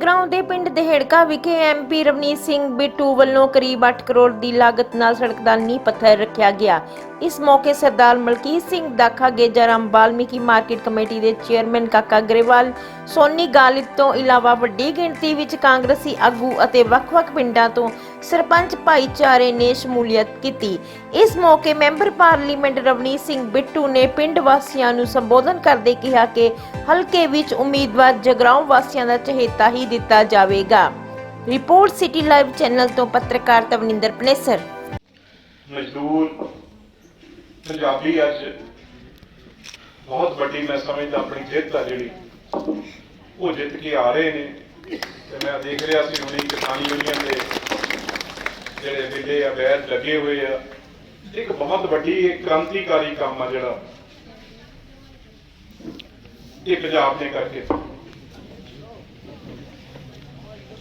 जगराओं के पिंड देहड़का विखे MP रवनीत सिंह बिट्टू वालों करीब 8 करोड़ की लागत नाल सड़क का नींह पत्थर रखा गया। इस मौके सरदार मलकीत सिंह दाखा गेजाराम वाल्मीकि मार्केट कमेटी के चेयरमैन काका ग्रेवाल सोनी गालिब तो इलावा वड्डी गिणती विच कांग्रेसी आगू अते वख-वख पिंडां तो सरपंच भाईचारे ने शमूलियत की। इस मौके मैंबर पार्लीमेंट रवनीत सिंह बिट्टू ने पिंड वासियों को संबोधन करते कहा कि हलके विच उम्मीदवार जगराओं वासियों का चहेता ही दिता जाएगा। रिपोर्ट सिटी लाइव चैनल तो पत्रकार तवनिंदर पनेसर। मजदूर पंजाबी अज बहुत बड़ी मैं समझदा अपनी जित है जी वो जित के आ रहे हैं। तो मैं देख रहा सी हुणे किसान यूनियन के जेडे बिले आ बैर लगे हुए आ, एक बहुत बड़ी क्रांतिकारी काम आ जिहड़ा ये पंजाब ने करके।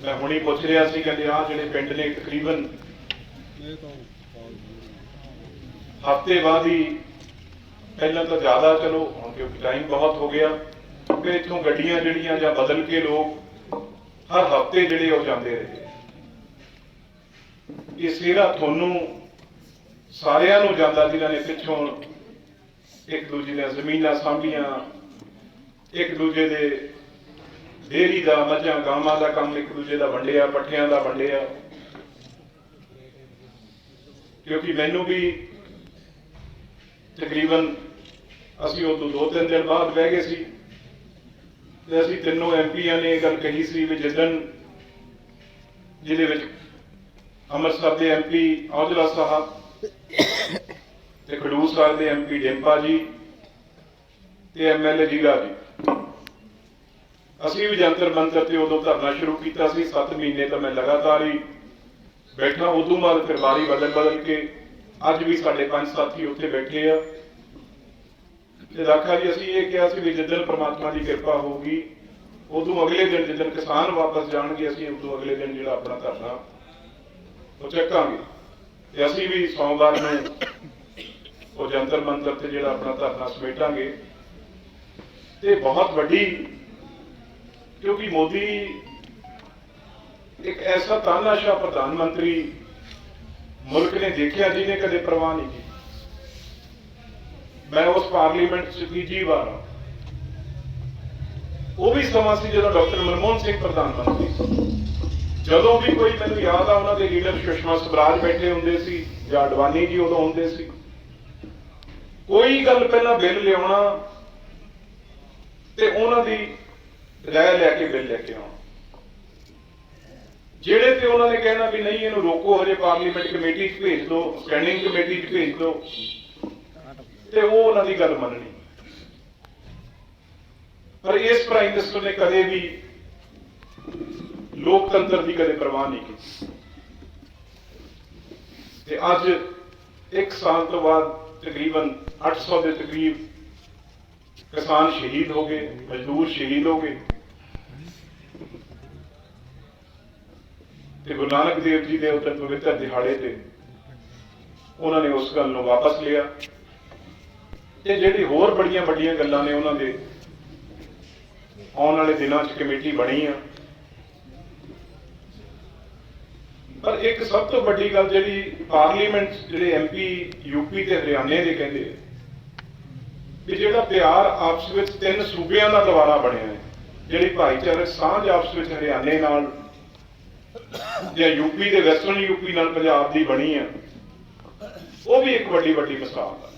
मैं हुणे पुछ रहा सी कहंदे आ जिहड़े पिंड ने तकरीबन हफ्ते बाद ही पहले तो ज़्यादा चलो हम क्योंकि टाइम बहुत हो गया क्योंकि इतों गड्डियां जड़ियां या बदल के लोग हर हफ्ते जड़े हो जाते रहे। ये सेरा थोनू सारियां नूं जांदा जिन्हां ने पिछों एक दूजे ने जमीनां सांभियां, एक दूजे दे डेयरी का मझां गावां का काम एक दूजे का वंडिया, पट्ठियां का वंडिया। क्योंकि मैनू भी तकरीबन असी उदों 2-3 दिन बाद बह गए सी ते असी तीनों MP ने गल कही सी भी जिदन जिहदे विच अमृतसर के MP औजला साहब ते खडूर साहिब के MP डिंपा जी ते MLA जीरा जी असी भी जंतर मंतर ते उदों धरना शुरू किया सी। 7 महीने तो मैं लगातार ही बैठा। उदों बाद फिर बारी बदल बदल के अज भी साढ़े 5 साथी उत्थे बैठे आ। दाखा जी असी ये कहा भी जिदन परमात्मा की कृपा होगी उदों अगले दिन जिदन किसान वापस जाएंगे असी उदों अगले दिन जो अपना धरना वो चकांगे। असी भी सोमवार में जंतर मंतर से जो अपना धरना समेटांगे। तो बहुत वड्डी क्योंकि मोदी एक ऐसा तानाशाह प्रधानमंत्री मुल्क ने देखा जिन्हें कदे परवाह नहीं की। मैं उस पार्लीमेंट च तीजी बार वो भी समा सी जो डॉक्टर मनमोहन सिंह प्रधानमंत्री जदों भी कोई मैं याद आ उन्होंने लीडर सुषमा स्वराज बैठे होंगे सी या अडवाणी जी उदों होंगे सी। कोई गल पहला बिल लिया ते उन्हों दी राय लैके बिल लैके आना जेड़े ते उन्होंने कहना भी नहीं इन्हू रोको हजे पार्लीमेंट कमेटी भेज दो, स्टैंडिंग कमेटी भेज दो ते वो उन्हों की गल मननी। पर इस प्राइम मिनिस्टर ने कदे भी लोकतंत्र की कदे परवाह नहीं की। ते अज 1 साल तो बाद तकरीबन 800 के तकरीब किसान शहीद हो गए, मजदूर शहीद हो गए। गुरु नानक देव जी के उस पवित्र दिहाड़े से उन्होंने उस गल को वापस लिया। जी होर बड़िया बड़िया गल्लां ने उन्होंने आने वाले दिनों कमेटी बनी आ। पर एक सब तो बड़ी गल जी पार्लीमेंट जो MP UP ते हरियाणे के कहते भी जो प्यार आपस में 3 सूबियां का दोबारा बनया है, जी भाईचारक सांझ आपस में हरियाणे नाल या UP के वैसटर्न UP नाल पंजाब की बनी है, वो भी एक बड़ी बड़ी मिसाल है।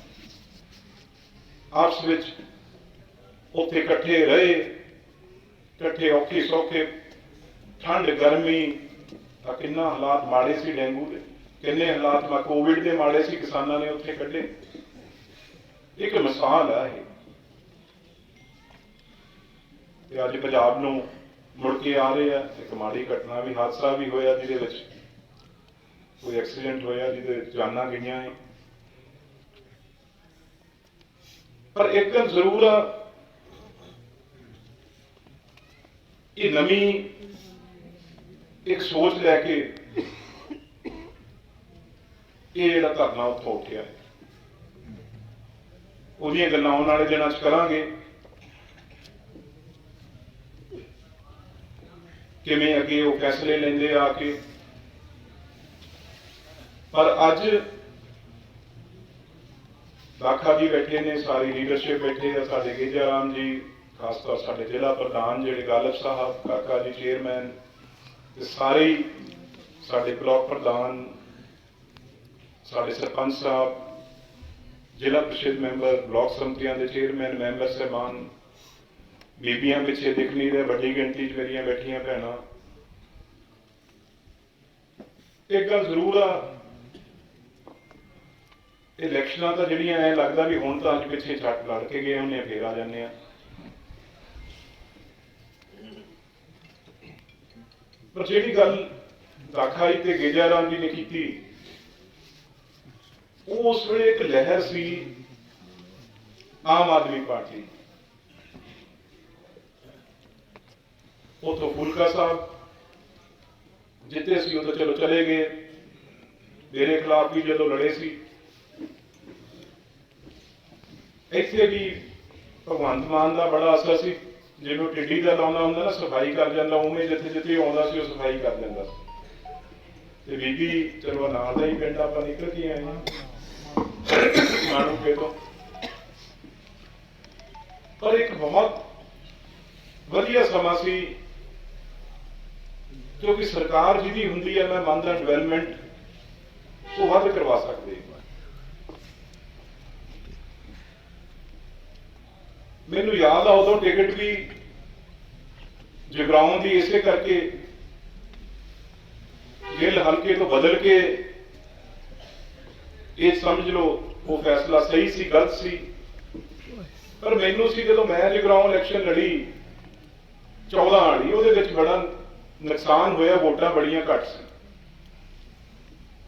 आपस में उत्थे इकट्ठे रहे, इकट्ठे औखे सौखे, ठंड गर्मी किन्ना हालात माड़े सी, डेंगू के किन्ने हालात कोविड के माड़े सी, किसानों ने उत्थे कढ़े। एक मिसाल है ये अज पंजाब नूं मुड़ के आ रहे हैं। एक माड़ी घटना भी हादसा भी होया जिहदे विच कोई एक्सीडेंट होया जिहदे विच जानां गईयां हैं। पर एक गल जरूर आ ये नवी एक सोच लैके ये जिहड़ा धरना उत्थों उठिया है उहदियां गल्लां आउण वाले दिनां च करांगे। ਕਿਵੇਂ ਅੱਗੇ ਉਹ ਫੈਸਲੇ ਲੈਂਦੇ ਆ ਕੇ। ਪਰ ਅੱਜ ਦਾਖਾ ਜੀ ਬੈਠੇ ਨੇ, ਸਾਰੀ ਲੀਡਰਸ਼ਿਪ ਬੈਠੇ ਆ, ਸਾਡੇ ਗੇਜਾ ਰਾਮ ਜੀ, ਖਾਸ ਤੌਰ ਸਾਡੇ ਜ਼ਿਲ੍ਹਾ ਪ੍ਰਧਾਨ ਜਿਹੜੇ ਗਾਲਬ ਸਾਹਿਬ, ਕਾਕਾ ਜੀ ਚੇਅਰਮੈਨ, ਤੇ ਸਾਰੇ ਹੀ ਸਾਡੇ ਬਲਾਕ ਪ੍ਰਧਾਨ, ਸਾਡੇ ਸਰਪੰਚ ਸਾਹਿਬ, ਜ਼ਿਲ੍ਹਾ ਪ੍ਰੀਸ਼ਦ ਮੈਂਬਰ, ਬਲਾਕ ਸੰਮਤੀਆਂ ਦੇ ਚੇਅਰਮੈਨ, ਮੈਂਬਰ ਸਾਹਿਬਾਨ, ਬੀਬੀਆਂ ਪਿੱਛੇ ਦਿਖ ਨਹੀਂ ਰਹੇ, ਵੱਡੀ ਗਿਣਤੀ 'ਚ ਮੇਰੀਆਂ ਬੈਠੀਆਂ ਭੈਣਾਂ। ਇੱਕ ਗੱਲ ਜ਼ਰੂਰ ਆ, ਇਲੈਕਸ਼ਨਾਂ ਤਾਂ ਜਿਹੜੀਆਂ ਐ ਲੱਗਦਾ ਵੀ ਹੁਣ ਤਾਂ ਅੱਜ ਪਿੱਛੇ ਛੱਟ ਲੜ ਕੇ ਗਏ ਹੁੰਦੇ ਆ, ਫੇਰ ਆ ਜਾਂਦੇ ਆ। ਪਰ ਜਿਹੜੀ ਗੱਲ ਦਾਖਾ ਜੀ ਤੇ ਗੇਜਾ ਰਾਮ ਜੀ ਨੇ ਕੀਤੀ, ਉਹ ਉਸ ਵੇਲੇ ਇੱਕ ਲਹਿਰ ਸੀ ਆਮ ਆਦਮੀ ਪਾਰਟੀ। ਉਥੋਂ ਫੁਲਕਾ ਸਾਹਿਬ ਜਿੱਤੇ ਸੀ, ਉਹ ਤਾਂ ਚਲੋ ਚਲੇ ਗਏ, ਮੇਰੇ ਖਿਲਾਫ ਵੀ ਜਦੋਂ ਲੜੇ ਸੀ। ਇੱਥੇ ਵੀ ਭਗਵੰਤ ਮਾਨ ਦਾ ਬੜਾ ਅਸਰ ਸੀ, ਜਿਵੇਂ ਟਿੱਡੀ ਦਾ ਲਾਉਂਦਾ ਹੁੰਦਾ ਨਾ, ਸਫਾਈ ਕਰ ਜਾਂਦਾ, ਉਵੇਂ ਜਿੱਥੇ ਜਿੱਥੇ ਆਉਂਦਾ ਸੀ ਉਹ ਸਫਾਈ ਕਰ ਜਾਂਦਾ ਸੀ। ਤੇ ਬੀਬੀ ਚਲੋ ਨਾਲ ਦਾ ਹੀ ਪਿੰਡ ਆਪਾਂ ਨਿਕਲ ਕੇ ਆਏ ਹਾਂ ਮਾਣੂਕੇ ਤੋਂ। ਪਰ ਇੱਕ ਬਹੁਤ ਵਧੀਆ ਸਮਾਂ ਸੀ, ਕਿਉਂਕਿ ਸਰਕਾਰ ਜਿਹਦੀ ਹੁੰਦੀ ਹੈ, ਮੈਂ ਮੰਨਦਾ ਡਿਵੈਲਪਮੈਂਟ ਉਹ ਵੱਧ ਕਰਵਾ ਸਕਦੇ। ਮੈਨੂੰ ਯਾਦ ਆ ਉਦੋਂ ਟਿਕਟ ਵੀ ਜਗਰਾਉਂ ਦੀ ਇਸੇ ਕਰਕੇ ਗਿੱਲ ਹਲਕੇ ਤੋਂ ਬਦਲ ਕੇ, ਇਹ ਸਮਝ ਲਓ ਉਹ ਫੈਸਲਾ ਸਹੀ ਸੀ ਗਲਤ ਸੀ। ਪਰ ਮੈਨੂੰ ਸੀ ਜਦੋਂ ਮੈਂ ਜਗਰਾਉਂ ਇਲੈਕਸ਼ਨ ਲੜੀ 14 ਵਾਲੀ, ਉਹਦੇ ਵਿੱਚ ਬੜਾ ਨੁਕਸਾਨ ਹੋਇਆ, ਵੋਟਾਂ ਬੜੀਆਂ ਘੱਟ ਸੀ।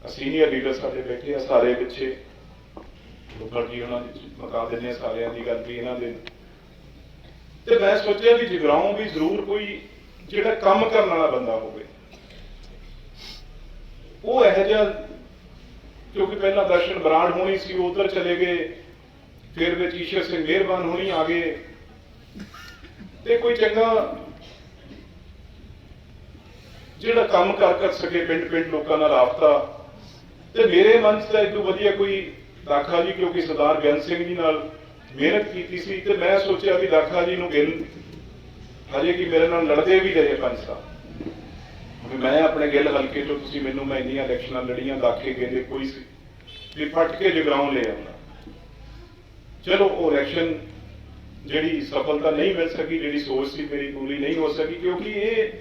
ਸੀਨੀਅਰ ਲੀਡਰ ਸਾਡੇ ਬੈਠੇ ਆ ਸਾਰੇ ਪਿੱਛੇ, ਲੋਕਾਂ ਜੀ ਉਹਨਾਂ ਦੀ ਮੁਕਾ ਦਿੰਦੇ ਸਾਰਿਆਂ ਦੀ ਗੱਲ ਵੀ ਇਹਨਾਂ ਦੇ। ਤੇ ਮੈਂ ਸੋਚਿਆ ਵੀ ਜਗਰਾਉਂ ਵੀ ਜ਼ਰੂਰ ਕੋਈ ਜਿਹੜਾ ਕੰਮ ਕਰਨ ਵਾਲਾ ਬੰਦਾ ਹੋਵੇ, ਉਹ ਇਹੋ ਜਿਹਾ, ਕਿਉਂਕਿ ਪਹਿਲਾਂ ਦਰਸ਼ਨ ਬਰਾੜ ਹੋਣੀ ਸੀ, ਉਹ ਉਧਰ ਚਲੇ ਗਏ, ਫਿਰ ਵਿੱਚ ਈਸ਼ਰ ਸਿੰਘ ਮਿਹਰਬਾਨ ਹੋਣੀ ਆ ਗਏ, ਤੇ ਕੋਈ ਚੰਗਾ ਜਿਹੜਾ ਕੰਮ ਕਰ ਸਕੇ, ਪਿੰਡ ਪਿੰਡ ਲੋਕਾਂ ਨਾਲ ਰਾਬਤਾ। ਤੇ ਮੇਰੇ ਮਨ 'ਚ ਤਾਂ ਇਦੋਂ ਵਧੀਆ ਕੋਈ ਦਾਖਾ ਜੀ, ਕਿਉਂਕਿ ਸਰਦਾਰ ਬੇਅੰਤ ਸਿੰਘ ਜੀ ਨਾਲ ਮਿਹਨਤ ਕੀਤੀ ਸੀ, ਤੇ ਮੈਂ ਸੋਚਿਆ ਵੀ ਦਾਖਾ ਜੀ ਨੂੰ ਗਿੱਲ ਹਜੇ ਕਿ ਮੇਰੇ ਨਾਲ ਲੜਦੇ ਵੀ ਰਹੇ 5 ਸਾਲ, ਮੈਂ ਆਪਣੇ ਗਿੱਲ ਹਲਕੇ ਚੋਂ, ਤੁਸੀਂ ਮੈਨੂੰ, ਮੈਂ ਇੰਨੀਆਂ ਇਲੈਕਸ਼ਨਾਂ ਲੜੀਆਂ, ਦਾਖੇ ਗਏ ਕੋਈ ਸੀ ਵੀ ਫੱਟ ਕੇ ਜਗਰਾਉਂ ਲੈ ਆਉਂਦਾ। ਚਲੋ ਉਹ ਇਲੈਕਸ਼ਨ ਜਿਹੜੀ ਸਫਲਤਾ ਨਹੀਂ ਮਿਲ ਸਕੀ, ਜਿਹੜੀ ਸੋਚ ਸੀ ਮੇਰੀ ਪੂਰੀ ਨਹੀਂ ਹੋ ਸਕੀ, ਕਿਉਂਕਿ ਇਹ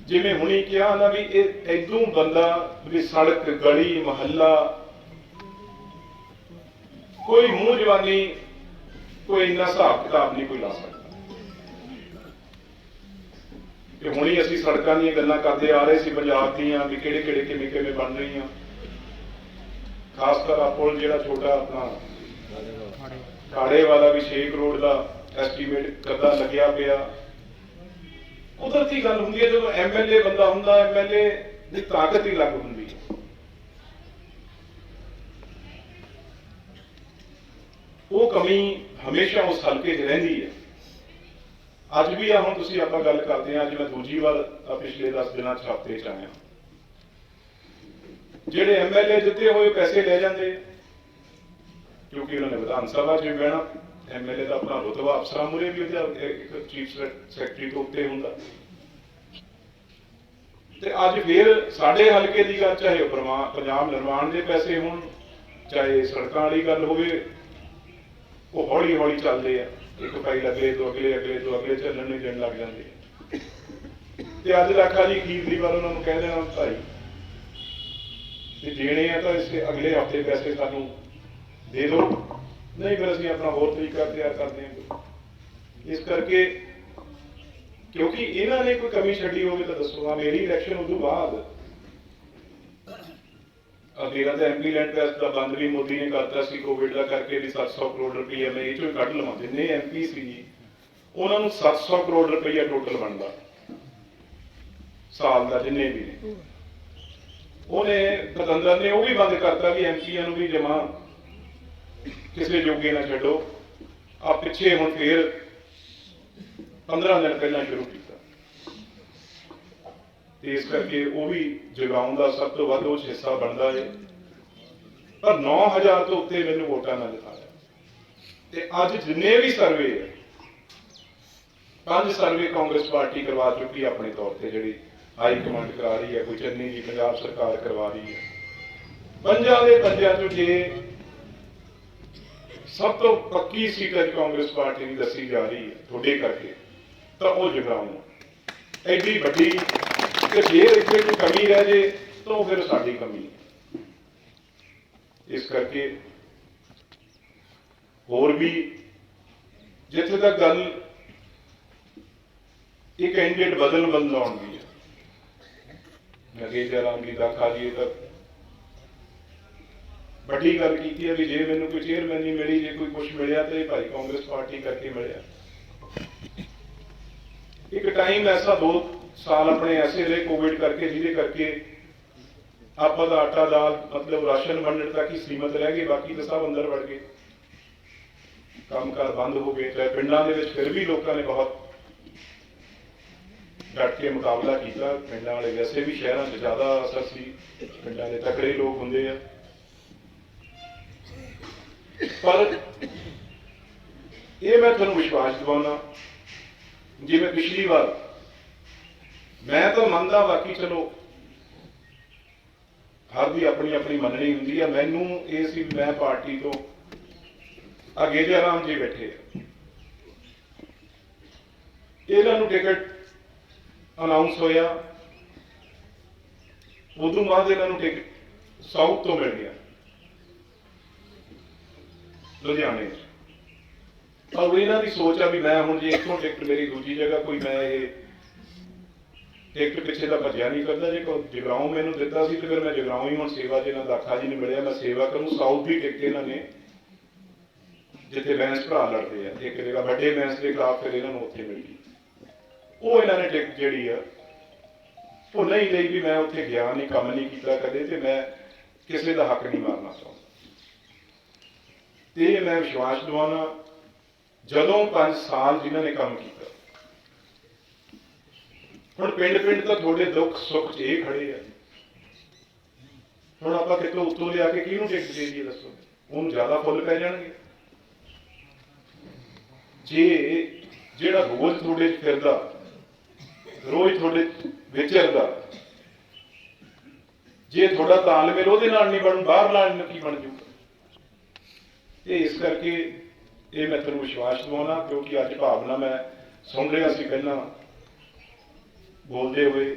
ਜਿਵੇਂ ਹੁਣੀ ਕਿਹਾ ਨਾ ਵੀ ਇਹ ਇਦੋਂ ਬੰਦਾ ਵੀ ਸੜਕ, ਗਲੀ, ਮੁਹੱਲਾ, ਕੋਈ ਮੂੰਹ ਜਵਾਨੀ, ਕੋਈ ਇੰਨਾ ਹਿਸਾਬ ਕਿਤਾਬ ਨਹੀਂ ਕੋਈ ਲਾ ਸਕਦਾ। ਕਿ ਹੁਣੀ ਅਸੀਂ ਸੜਕਾਂ ਦੀਆਂ ਗੱਲਾਂ ਕਰਦੇ ਆ ਰਹੇ ਸੀ ਪੰਜਾਬ ਦੀਆਂ, ਵੀ ਕਿਹੜੇ ਕਿਹੜੇ ਕਿਵੇਂ ਕਿਵੇਂ ਬਣ ਰਹੀਆਂ। ਖਾਸ ਕਰ ਆ ਪੁਲ ਜਿਹੜਾ ਛੋਟਾ ਆਪਣਾ ਖਾੜੇ ਵਾਲਾ ਵੀ 6 ਕਰੋੜ ਦਾ ਐਸਟੀਮੇਟ ਕਦਾ ਲੱਗਿਆ ਪਿਆ। ਕੁਦਰਤੀ ਗੱਲ ਹੁੰਦੀ ਹੈ, ਜਦੋਂ ਐਮਐਲਏ ਬੰਦਾ ਹੁੰਦਾ, ਐਮਐਲਏ ਦੀ ਤਾਕਤ ਹੀ ਲੱਗ ਹੁੰਦੀ ਹੈ। ਉਹ ਕਮੀ ਹਮੇਸ਼ਾ ਉਸ ਹਲਕੇ 'ਚ ਰਹਿੰਦੀ ਹੈ। ਅੱਜ ਵੀ ਆ, ਹੁਣ ਤੁਸੀਂ ਆਪਾਂ ਗੱਲ ਕਰਦੇ ਹਾਂ, ਅੱਜ ਮੈਂ ਦੂਜੀ ਵਾਰ ਪਿਛਲੇ 10 ਦਿਨਾਂ 'ਚ ਹਫ਼ਤੇ 'ਚ ਆਇਆ। ਜਿਹੜੇ ਐਮਐਲਏ ਜਿੱਤੇ ਹੋਏ ਪੈਸੇ ਲੈ ਜਾਂਦੇ, ਕਿਉਂਕਿ ਉਹਨਾਂ ਨੇ ਵਿਧਾਨ ਸਭਾ 'ਚ ਵੀ ਬਹਿਣਾ। ਐਮਐਲਏ ਦਾ ਆਪਣਾ ਰੁਤਬਾ ਅਫਸਰਾਂ ਮੂਹਰੇ ਵੀ ਉਹਦਾ ਇੱਕ ਚੀਫ ਸੈਕਟਰੀ ਤੋਂ ਉੱਤੇ ਹੁੰਦਾ। ਤੇ ਅੱਜ ਫਿਰ ਸਾਡੇ ਹਲਕੇ ਦੀ ਗੱਲ, ਚਾਹੇ ਉਹ ਪੰਜਾਬ ਨਿਰਮਾਣ ਦੇ ਪੈਸੇ ਹੋਣ, ਚਾਹੇ ਸੜਕਾਂ ਵਾਲੀ ਗੱਲ ਹੋਵੇ, ਉਹ ਹੌਲੀ ਹੌਲੀ ਚੱਲਦੇ ਆ। ਇੱਕ ਫਾਈਲ ਅਗਲੇ ਤੋਂ ਅਗਲੇ, ਅਗਲੇ ਤੋਂ ਅਗਲੇ ਚੱਲਣ ਨੂੰ ਦਿਨ ਲੱਗ ਜਾਂਦੇ। ਤੇ ਅੱਜ ਲੱਖਾ ਜੀ ਅਖੀਰਲੀ ਵਾਰ ਉਹਨਾਂ ਨੂੰ ਕਹਿ ਦੇਣਾ ਭਾਈ ਤੇ ਦੇਣੇ ਆ ਤਾਂ ਇਸ ਅਗਲੇ ਹਫ਼ਤੇ ਪੈਸੇ ਸਾਨੂੰ ਦੇ ਦਿਓ, ਨਹੀਂ ਫਿਰ ਅਸੀਂ ਆਪਣਾ ਹੋਰ ਤਰੀਕਾ ਤਿਆਰ ਕਰਦੇ ਹਾਂ। ਇਸ ਕਰਕੇ ਕਿਉਂਕਿ ਇਹਨਾਂ ਨੇ ਕੋਈ ਕਮੀ ਛੱਡੀ ਹੋਵੇ ਤਾਂ ਦੱਸੋ। ਆ ਮੇਰੀ ਇਲੈਕਸ਼ਨ ਉਦੋਂ ਬਾਅਦ ਮੇਰਾ ਤਾਂ ਐਮਪੀ ਲੈਂਡ ਟੈਸਟ ਦਾ ਬੰਦ ਵੀ ਮੋਦੀ ਨੇ ਕਰਤਾ ਸੀ ਕੋਵਿਡ ਦਾ ਕਰਕੇ, ਵੀ 700 ਕਰੋੜ ਰੁਪਈਆ ਮੈਂ ਇਹ ਚੋਂ ਹੀ ਕੱਢ ਲਵਾਂ। ਜਿੰਨੇ ਐਮਪੀ ਸੀ ਜੀ ਉਹਨਾਂ ਨੂੰ 700 ਕਰੋੜ ਰੁਪਈਆ ਟੋਟਲ ਬਣਦਾ ਸਾਲ ਦਾ, ਜਿੰਨੇ ਵੀ ਨੇ। ਉਹਨੇ ਪਤੰਦਰ ਨੇ ਉਹ ਵੀ ਬੰਦ ਕਰਤਾ ਵੀ ਐਮਪੀਆਂ ਨੂੰ ਵੀ ਜਮਾ ਕਿਸੇ ਜੋਗੇ ਨਾ ਛੱਡੋ। ਆ ਪਿੱਛੇ ਹੁਣ ਫੇਰ 15 ਦਿਨ ਪਹਿਲਾਂ ਸ਼ੁਰੂ ਕੀਤਾ। ਤੇ ਇਸ ਕਰਕੇ ਉਹ ਵੀ ਜਗਾਉਣ ਦਾ ਸਭ ਤੋਂ ਵੱਧ ਉਹ 'ਚ ਹਿੱਸਾ ਬਣਦਾ ਹੈ। ਪਰ 9000 ਤੋਂ ਉੱਤੇ ਮੈਨੂੰ ਵੋਟਾਂ ਨਾਲ ਜਿਤਾਇਆ। ਤੇ ਅੱਜ ਜਿੰਨੇ ਵੀ ਸਰਵੇ ਹੈ, 5 ਸਰਵੇ ਕਾਂਗਰਸ ਪਾਰਟੀ ਕਰਵਾ ਚੁੱਕੀ ਆਪਣੇ ਤੌਰ ਤੇ, ਜਿਹੜੀ ਹਾਈ ਕਮਾਂਡ ਕਰਾ ਰਹੀ ਹੈ, ਕੋਈ ਚੰਨੀ ਜੀ ਪੰਜਾਬ ਸਰਕਾਰ ਕਰਵਾ ਰਹੀ ਹੈ। 5 ਦੇ 5 ਚੋਂ ਜੇ ਸਭ ਤੋਂ ਪੱਕੀ ਸੀਟ ਅੱਜ ਕਾਂਗਰਸ ਪਾਰਟੀ ਦੀ ਦੱਸੀ ਜਾ ਰਹੀ ਹੈ ਤੁਹਾਡੇ ਕਰਕੇ, ਤਾਂ ਉਹ ਜਗਰਾਉਂ ਐਡੀ ਵੱਡੀ। ਤੇ ਜੇ ਇੱਥੇ ਕੋਈ ਕਮੀ ਰਹਿ ਜੇ ਤਾਂ ਉਹ ਫਿਰ ਸਾਡੀ ਕਮੀ ਹੈ। ਇਸ ਕਰਕੇ ਹੋਰ ਵੀ ਜਿੱਥੇ ਤੱਕ ਗੱਲ ਇਹ ਕੈਂਡੀਡੇਟ ਬਦਲਾਉਣ ਦੀ ਹੈ, ਨਗੇ ਜਰਾਮ ਦੀ ਦਾਖਾ ਜੀ ਤੱਕ ਵੱਡੀ ਗੱਲ ਕੀਤੀ ਹੈ ਵੀ ਜੇ ਮੈਨੂੰ ਕੋਈ ਚੇਅਰਮੈਨ ਨਹੀਂ ਮਿਲੀ, ਜੇ ਕੋਈ ਕੁਛ ਮਿਲਿਆ ਤੇ ਭਾਈ ਕਾਂਗਰਸ ਪਾਰਟੀ ਕਰਕੇ ਮਿਲਿਆ। ਇੱਕ ਟਾਈਮ ਐਸਾ 2 ਸਾਲ ਆਪਣੇ ਐਸੇ ਰਹੇ ਕੋਵਿਡ ਕਰਕੇ, ਜਿਹਦੇ ਕਰਕੇ ਆਪਾਂ ਦਾ ਆਟਾ ਦਾਲ ਮਤਲਬ ਰਾਸ਼ਨ ਵੰਡਣ ਤੱਕ ਹੀ ਸੀਮਤ ਰਹਿ ਗਏ, ਬਾਕੀ ਤਾਂ ਸਭ ਅੰਦਰ ਵੜ ਗਏ, ਕੰਮਕਾਰ ਬੰਦ ਹੋ ਗਏ। ਚਾਹੇ ਪਿੰਡਾਂ ਦੇ ਵਿੱਚ ਫਿਰ ਵੀ ਲੋਕਾਂ ਨੇ ਬਹੁਤ ਡਟ ਕੇ ਮੁਕਾਬਲਾ ਕੀਤਾ। ਪਿੰਡਾਂ ਵਾਲੇ ਵੈਸੇ ਵੀ ਸ਼ਹਿਰਾਂ 'ਚ ਜ਼ਿਆਦਾ ਅਸਰ ਸੀ, ਪਿੰਡਾਂ ਦੇ ਤਕੜੇ ਲੋਕ ਹੁੰਦੇ ਆ। ਪਰ ਇਹ ਮੈਂ ਤੁਹਾਨੂੰ ਵਿਸ਼ਵਾਸ ਦਿਵਾਉਣਾ, ਜਿਵੇਂ ਪਿਛਲੀ ਵਾਰ ਮੈਂ ਤਾਂ ਮੰਨਦਾ, ਬਾਕੀ ਚਲੋ ਹਰ ਦੀ ਆਪਣੀ ਆਪਣੀ ਮੰਨਣੀ ਹੁੰਦੀ ਆ। ਮੈਨੂੰ ਇਹ ਸੀ ਮੈਂ ਪਾਰਟੀ ਤੋਂ ਅੱਗੇ ਜੈਰਾਮ ਜੀ ਬੈਠੇ ਆ, ਇਹਨਾਂ ਨੂੰ ਟਿਕਟ ਅਨਾਉਂਸ ਹੋਇਆ, ਉਦੋਂ ਬਾਅਦ ਇਹਨਾਂ ਨੂੰ ਟਿਕਟ ਸਾਊਥ ਤੋਂ ਮਿਲ ਗਿਆ, ਲੁਧਿਆਣੇ 'ਚ। ਪਰ ਇਹਨਾਂ ਦੀ ਸੋਚ ਆ ਵੀ ਮੈਂ ਹੁਣ ਜੇ ਇੱਥੋਂ ਟਿਕਟ ਮੇਰੀ ਦੂਜੀ ਜਗ੍ਹਾ ਕੋਈ, ਮੈਂ ਇਹ ਟਿਕਟ ਪਿੱਛੇ ਦਾ ਭੱਜਿਆ ਨਹੀਂ ਕਰਦਾ। ਜੇ ਕੋਈ ਜਗਰਾਉਂ ਮੈਨੂੰ ਦਿੱਤਾ ਸੀ ਤੇ ਫਿਰ ਮੈਂ ਜਗਰਾਉਂ ਹੀ ਹੁਣ ਸੇਵਾ, ਜਿਹਨਾਂ ਦਾਖਾ ਜੀ ਨੂੰ ਮਿਲਿਆ ਮੈਂ ਸੇਵਾ ਕਰੂੰ। ਸਾਊਥ ਦੀ ਟਿਕਟ ਇਹਨਾਂ ਨੇ, ਜਿੱਥੇ ਬੈਂਸ ਭਰਾ ਲੜਦੇ ਆ ਇੱਕ ਜਗ੍ਹਾ ਵੱਡੇ ਬੈਂਸ ਦੇ ਖਿਲਾਫ, ਫਿਰ ਇਹਨਾਂ ਨੂੰ ਉੱਥੇ ਮਿਲ ਗਈ। ਉਹ ਇਹਨਾਂ ਨੇ ਟਿਕਟ ਜਿਹੜੀ ਆ ਉਹ ਨਹੀਂ ਲਈ ਵੀ ਮੈਂ ਉੱਥੇ ਗਿਆ ਨਹੀਂ, ਕੰਮ ਨਹੀਂ ਕੀਤਾ ਕਦੇ, ਤੇ ਮੈਂ ਕਿਸੇ ਦਾ ਹੱਕ ਨਹੀਂ ਮਾਰਨਾ ਚਾਹੁੰਦਾ। ਤੇ ਮੈਂ ਵਿਸ਼ਵਾਸ ਦਿਵਾਉਣਾ, ਜਦੋਂ 5 ਸਾਲ ਜਿਨ੍ਹਾਂ ਨੇ ਕੰਮ ਕੀਤਾ, ਹੁਣ ਪਿੰਡ ਪਿੰਡ ਤਾਂ ਤੁਹਾਡੇ ਦੁੱਖ ਸੁੱਖ 'ਚ ਇਹ ਖੜੇ ਆ। ਹੁਣ ਆਪਾਂ ਕਿਤੋਂ ਉੱਤੋਂ ਲਿਆ ਕੇ ਕਿਹਨੂੰ ਟਿਕਟ ਦੇ ਦਈਏ ਦੱਸੋ? ਉਹਨੂੰ ਜ਼ਿਆਦਾ ਫੁੱਲ ਪੈ ਜਾਣਗੇ। ਜੇ ਜਿਹੜਾ ਰੋਜ਼ ਤੁਹਾਡੇ 'ਚ ਫਿਰਦਾ, ਰੋਜ਼ ਤੁਹਾਡੇ ਵਿਚਰਦਾ, ਜੇ ਤੁਹਾਡਾ ਤਾਲਮੇਲ ਉਹਦੇ ਨਾਲ ਨਹੀਂ ਬਣੂ, ਬਾਹਰ ਨਾਲ ਕੀ ਬਣ ਜੂ? ਤੇ ਇਸ ਕਰਕੇ ਇਹ ਮੈਂ ਤੁਹਾਨੂੰ ਵਿਸ਼ਵਾਸ ਦਿਵਾਉਣਾ, ਕਿਉਂਕਿ ਅੱਜ ਭਾਵਨਾ ਮੈਂ ਸੁਣ ਰਿਹਾ ਸੀ ਪਹਿਲਾਂ ਬੋਲਦੇ ਹੋਏ,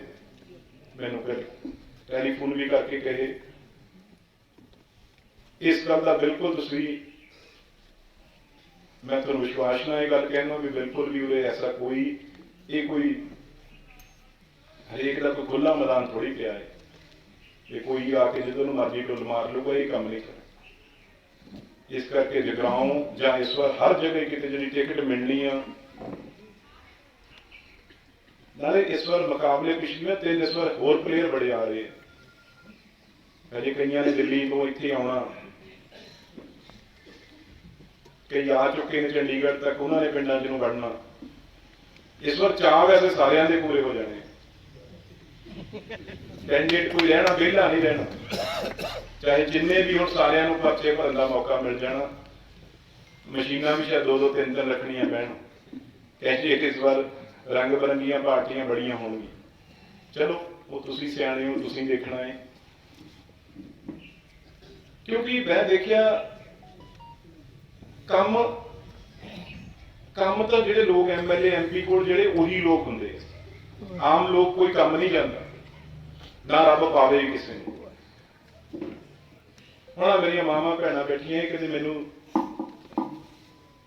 ਮੈਨੂੰ ਫਿਰ ਟੈਲੀਫੋਨ ਵੀ ਕਰਕੇ ਕਹੇ। ਇਸ ਗੱਲ ਦਾ ਬਿਲਕੁਲ ਤੁਸੀਂ, ਮੈਂ ਤੁਹਾਨੂੰ ਵਿਸ਼ਵਾਸ ਨਾਲ ਇਹ ਗੱਲ ਕਹਿਣਾ ਵੀ ਬਿਲਕੁਲ ਵੀ ਉਰੇ ਐਸਾ ਕੋਈ, ਇਹ ਕੋਈ ਹਰੇਕ ਦਾ ਕੋਈ ਖੁੱਲਾ ਮੈਦਾਨ ਥੋੜੀ ਪਿਆ ਹੈ ਕਿ ਕੋਈ ਆ ਕੇ ਜਦੋਂ ਨੂੰ ਮਰਜ਼ੀ ਟੁੱਲ ਮਾਰ ਲੂਗਾ। ਇਹ ਕੰਮ ਨਹੀਂ ਕਰਨਾ। ਇਸ ਕਰਕੇ ਜਗਰਾਉਂ ਜਾਂ ਇਸ ਵਾਰ ਹਰ ਜਗ੍ਹਾ ਕਿਤੇ ਜਿਹੜੀ ਟਿਕਟ ਮਿਲਣੀ ਆ, ਨਾਲੇ ਇਸ ਵਾਰ ਮੁਕਾਬਲੇ ਪਿਛਲੀਆਂ 3 ਇਸ ਵਾਰ ਹੋਰ ਪਲੇਅਰ ਬੜੇ ਆ ਰਹੇ ਆ। ਅਜੇ ਕਈਆਂ ਨੇ ਦਿੱਲੀ ਤੋਂ ਇੱਥੇ ਆਉਣਾ, ਕਈ ਆ ਚੁੱਕੇ ਨੇ ਚੰਡੀਗੜ੍ਹ ਤੱਕ, ਉਹਨਾਂ ਨੇ ਪਿੰਡਾਂ 'ਚ ਨੂੰ ਵੜਨਾ। ਇਸ ਵਾਰ ਚਾਅ ਵੈਸੇ ਸਾਰਿਆਂ ਦੇ ਪੂਰੇ ਹੋ ਜਾਣੇ। ਕੈਂਡੀਡੇਟ ਕੋਈ ਰਹਿਣਾ ਵਿਹਲਾ ਨਹੀਂ ਰਹਿਣਾ, ਚਾਹੇ ਜਿੰਨੇ ਵੀ, ਹੁਣ ਸਾਰਿਆਂ ਨੂੰ ਪਰਚੇ ਭਰਨ ਦਾ ਮੌਕਾ ਮਿਲ ਜਾਣਾ। ਮਸ਼ੀਨਾਂ ਵੀ ਸ਼ਾਇਦ 2-2 3-3 ਰੱਖਣੀਆਂ ਪੈਣ। ਕੈਂਡੀਡੇਟ ਇਸ ਵਾਰ ਰੰਗ ਬਰੰਗੀਆਂ ਪਾਰਟੀਆਂ ਬੜੀਆਂ ਹੋਣਗੀਆਂ। ਚਲੋ ਉਹ ਤੁਸੀਂ ਸਿਆਣੇ ਹੋ, ਤੁਸੀਂ ਦੇਖਣਾ ਹੈ। ਕਿਉਂਕਿ ਮੈਂ ਦੇਖਿਆ ਕੰਮ ਤਾਂ ਜਿਹੜੇ ਲੋਕ MLA MP ਕੋਲ, ਜਿਹੜੇ ਉਹੀ ਲੋਕ ਹੁੰਦੇ ਆ। ਆਮ ਲੋਕ ਕੋਈ ਕੰਮ ਨਹੀਂ ਜਾਂਦਾ, ਨਾ ਰੱਬ ਪਾਵੇ ਕਿਸੇ ਨੂੰ। ਹੁਣ ਮੇਰੀਆਂ ਮਾਵਾਂ ਭੈਣਾਂ ਬੈਠੀਆਂ, ਕਦੇ ਮੈਨੂੰ,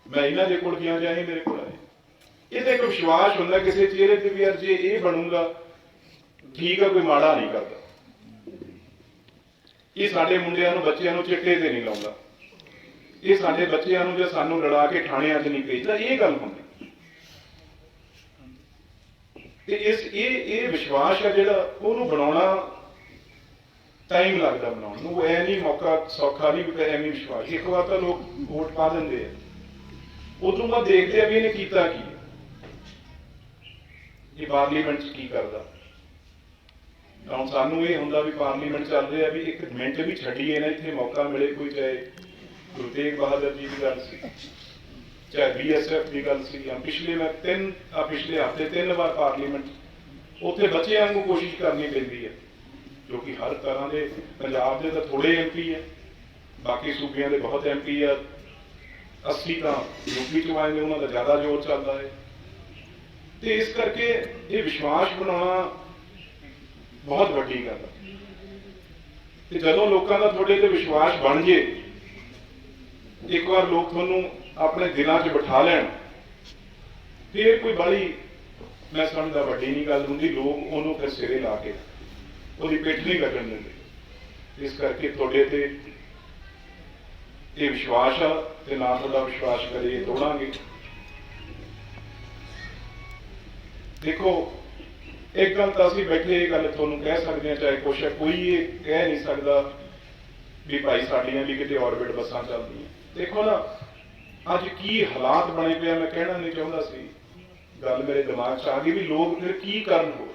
ਮੈਂ ਇਹਨਾਂ ਦੇ ਕੋਲ ਗਿਆ ਜਾਂ ਇਹ ਮੇਰੇ ਕੋਲ ਆਏ। ਇਹ ਤਾਂ ਇੱਕ ਵਿਸ਼ਵਾਸ ਹੁੰਦਾ ਕਿਸੇ ਚਿਹਰੇ ਤੇ ਵੀ ਯਾਰ ਜੇ ਇਹ ਬਣੂਗਾ ਠੀਕ ਆ, ਕੋਈ ਮਾੜਾ ਨਹੀਂ ਕਰਦਾ। ਇਹ ਸਾਡੇ ਮੁੰਡਿਆਂ ਨੂੰ, ਬੱਚਿਆਂ ਨੂੰ ਚਿੱਟੇ ਤੇ ਨਹੀਂ ਲਾਉਂਦਾ। ਇਹ ਸਾਡੇ ਬੱਚਿਆਂ ਨੂੰ ਜਾਂ ਸਾਨੂੰ ਲੜਾ ਕੇ ਥਾਣਿਆਂ 'ਚ ਨਹੀਂ ਭੇਜਦਾ। ਇਹ ਗੱਲ ਹੁੰਦੀ। ਤੇ ਇਹ ਵਿਸ਼ਵਾਸ ਆ ਜਿਹੜਾ, ਉਹਨੂੰ ਬਣਾਉਣਾ ਟਾਈਮ ਲੱਗਦਾ ਬਣਾਉਣ ਨੂੰ। ਐ ਨਹੀਂ, ਮੌਕਾ ਸੌਖਾ ਨਹੀਂ, ਐਵੇਂ ਵਿਸ਼ਵਾਸ। ਇੱਕ ਵਾਰ ਤਾਂ ਲੋਕ ਵੋਟ ਪਾ ਦਿੰਦੇ ਆ, ਉਦੋਂ ਬਾਅਦ ਦੇਖਦੇ ਆ ਵੀ ਇਹਨੇ ਕੀਤਾ ਕੀ, ਇਹ ਪਾਰਲੀਮੈਂਟ 'ਚ ਕੀ ਕਰਦਾ। ਹੁਣ ਸਾਨੂੰ ਇਹ ਹੁੰਦਾ ਵੀ ਪਾਰਲੀਮੈਂਟ ਚੱਲ ਰਿਹਾ ਵੀ ਇੱਕ ਮਿੰਟ ਵੀ ਛੱਡੀਏ ਨਾ, ਇੱਥੇ ਮੌਕਾ ਮਿਲੇ ਕੋਈ, ਚਾਹੇ ਗੁਰੂ ਤੇਗ ਬਹਾਦਰ ਜੀ ਦੀ ਗੱਲ ਸੀ, ਚਾਹੇ BSF ਦੀ ਗੱਲ ਸੀ, ਜਾਂ ਪਿਛਲੇ ਹਫ਼ਤੇ 3 ਵਾਰ ਪਾਰਲੀਮੈਂਟ, ਉੱਥੇ ਬੱਚਿਆਂ ਵਾਂਗੂ ਕੋਸ਼ਿਸ਼ ਕਰਨੀ ਪੈਂਦੀ ਹੈ, ਕਿਉਂਕਿ ਹਰ ਤਰ੍ਹਾਂ ਦੇ ਪੰਜਾਬ ਦੇ ਤਾਂ ਥੋੜੇ MP ਹੈ, ਬਾਕੀ ਸੂਬਿਆਂ ਦੇ ਬਹੁਤ MP ਆ, 80 ਤਾਂ ਯੂਪੀ ਚੋਂ ਆਏ ਨੇ, ਉਹਨਾਂ ਦਾ ਜ਼ਿਆਦਾ ਜ਼ੋਰ ਚੱਲਦਾ ਹੈ। ਤੇ ਇਸ ਕਰਕੇ ਇਹ ਵਿਸ਼ਵਾਸ ਬਣਾਉਣਾ ਬਹੁਤ ਵੱਡੀ ਗੱਲ ਹੈ। ਤੇ ਜਦੋਂ ਲੋਕਾਂ ਦਾ ਤੁਹਾਡੇ ਤੇ ਵਿਸ਼ਵਾਸ ਬਣ ਜੇ, ਇੱਕ ਵਾਰ ਲੋਕ ਤੁਹਾਨੂੰ ਆਪਣੇ ਦਿਲਾਂ 'ਚ ਬਿਠਾ ਲੈਣ, ਫਿਰ ਕੋਈ ਬੜੀ, ਮੈਂ ਸਮਝਦਾ, ਵੱਡੀ ਨਹੀਂ ਗੱਲ ਹੁੰਦੀ। ਲੋਕ ਉਹਨੂੰ ਫਿਰ ਸਿਰੇ ਲਾ ਕੇ ਉਹਦੀ ਪਿੱਠ ਨਹੀਂ ਕੱਢਣ ਦਿੰਦੇ। ਇਸ ਕਰਕੇ ਤੁਹਾਡੇ ਤੇ ਇਹ ਵਿਸ਼ਵਾਸ ਆ, ਤੇ ਨਾ ਤੁਹਾਡਾ ਵਿਸ਼ਵਾਸ ਕਰੀਏ ਤੋੜਾਂਗੇ। ਦੇਖੋ, ਇੱਕ ਗੱਲ ਤਾਂ ਅਸੀਂ ਬੈਠੇ ਇਹ ਗੱਲ ਤੁਹਾਨੂੰ ਕਹਿ ਸਕਦੇ ਹਾਂ, ਚਾਹੇ ਕੁਛ ਹੈ, ਕੋਈ ਇਹ ਕਹਿ ਨਹੀਂ ਸਕਦਾ ਵੀ ਭਾਈ ਸਾਡੀਆਂ ਵੀ ਕਿਤੇ ਔਰਬਿਟ ਬੱਸਾਂ ਚੱਲਦੀਆਂ। ਦੇਖੋ ਨਾ, ਅੱਜ ਕੀ ਹਾਲਾਤ ਬਣੇ ਪਏ ਆ, ਮੈਂ ਕਹਿਣਾ ਨਹੀਂ ਚਾਹੁੰਦਾ ਸੀ, ਗੱਲ ਮੇਰੇ ਦਿਮਾਗ 'ਚ ਆ ਗਈ ਵੀ ਲੋਕ ਫਿਰ ਕੀ ਕਰਨ। ਹੋ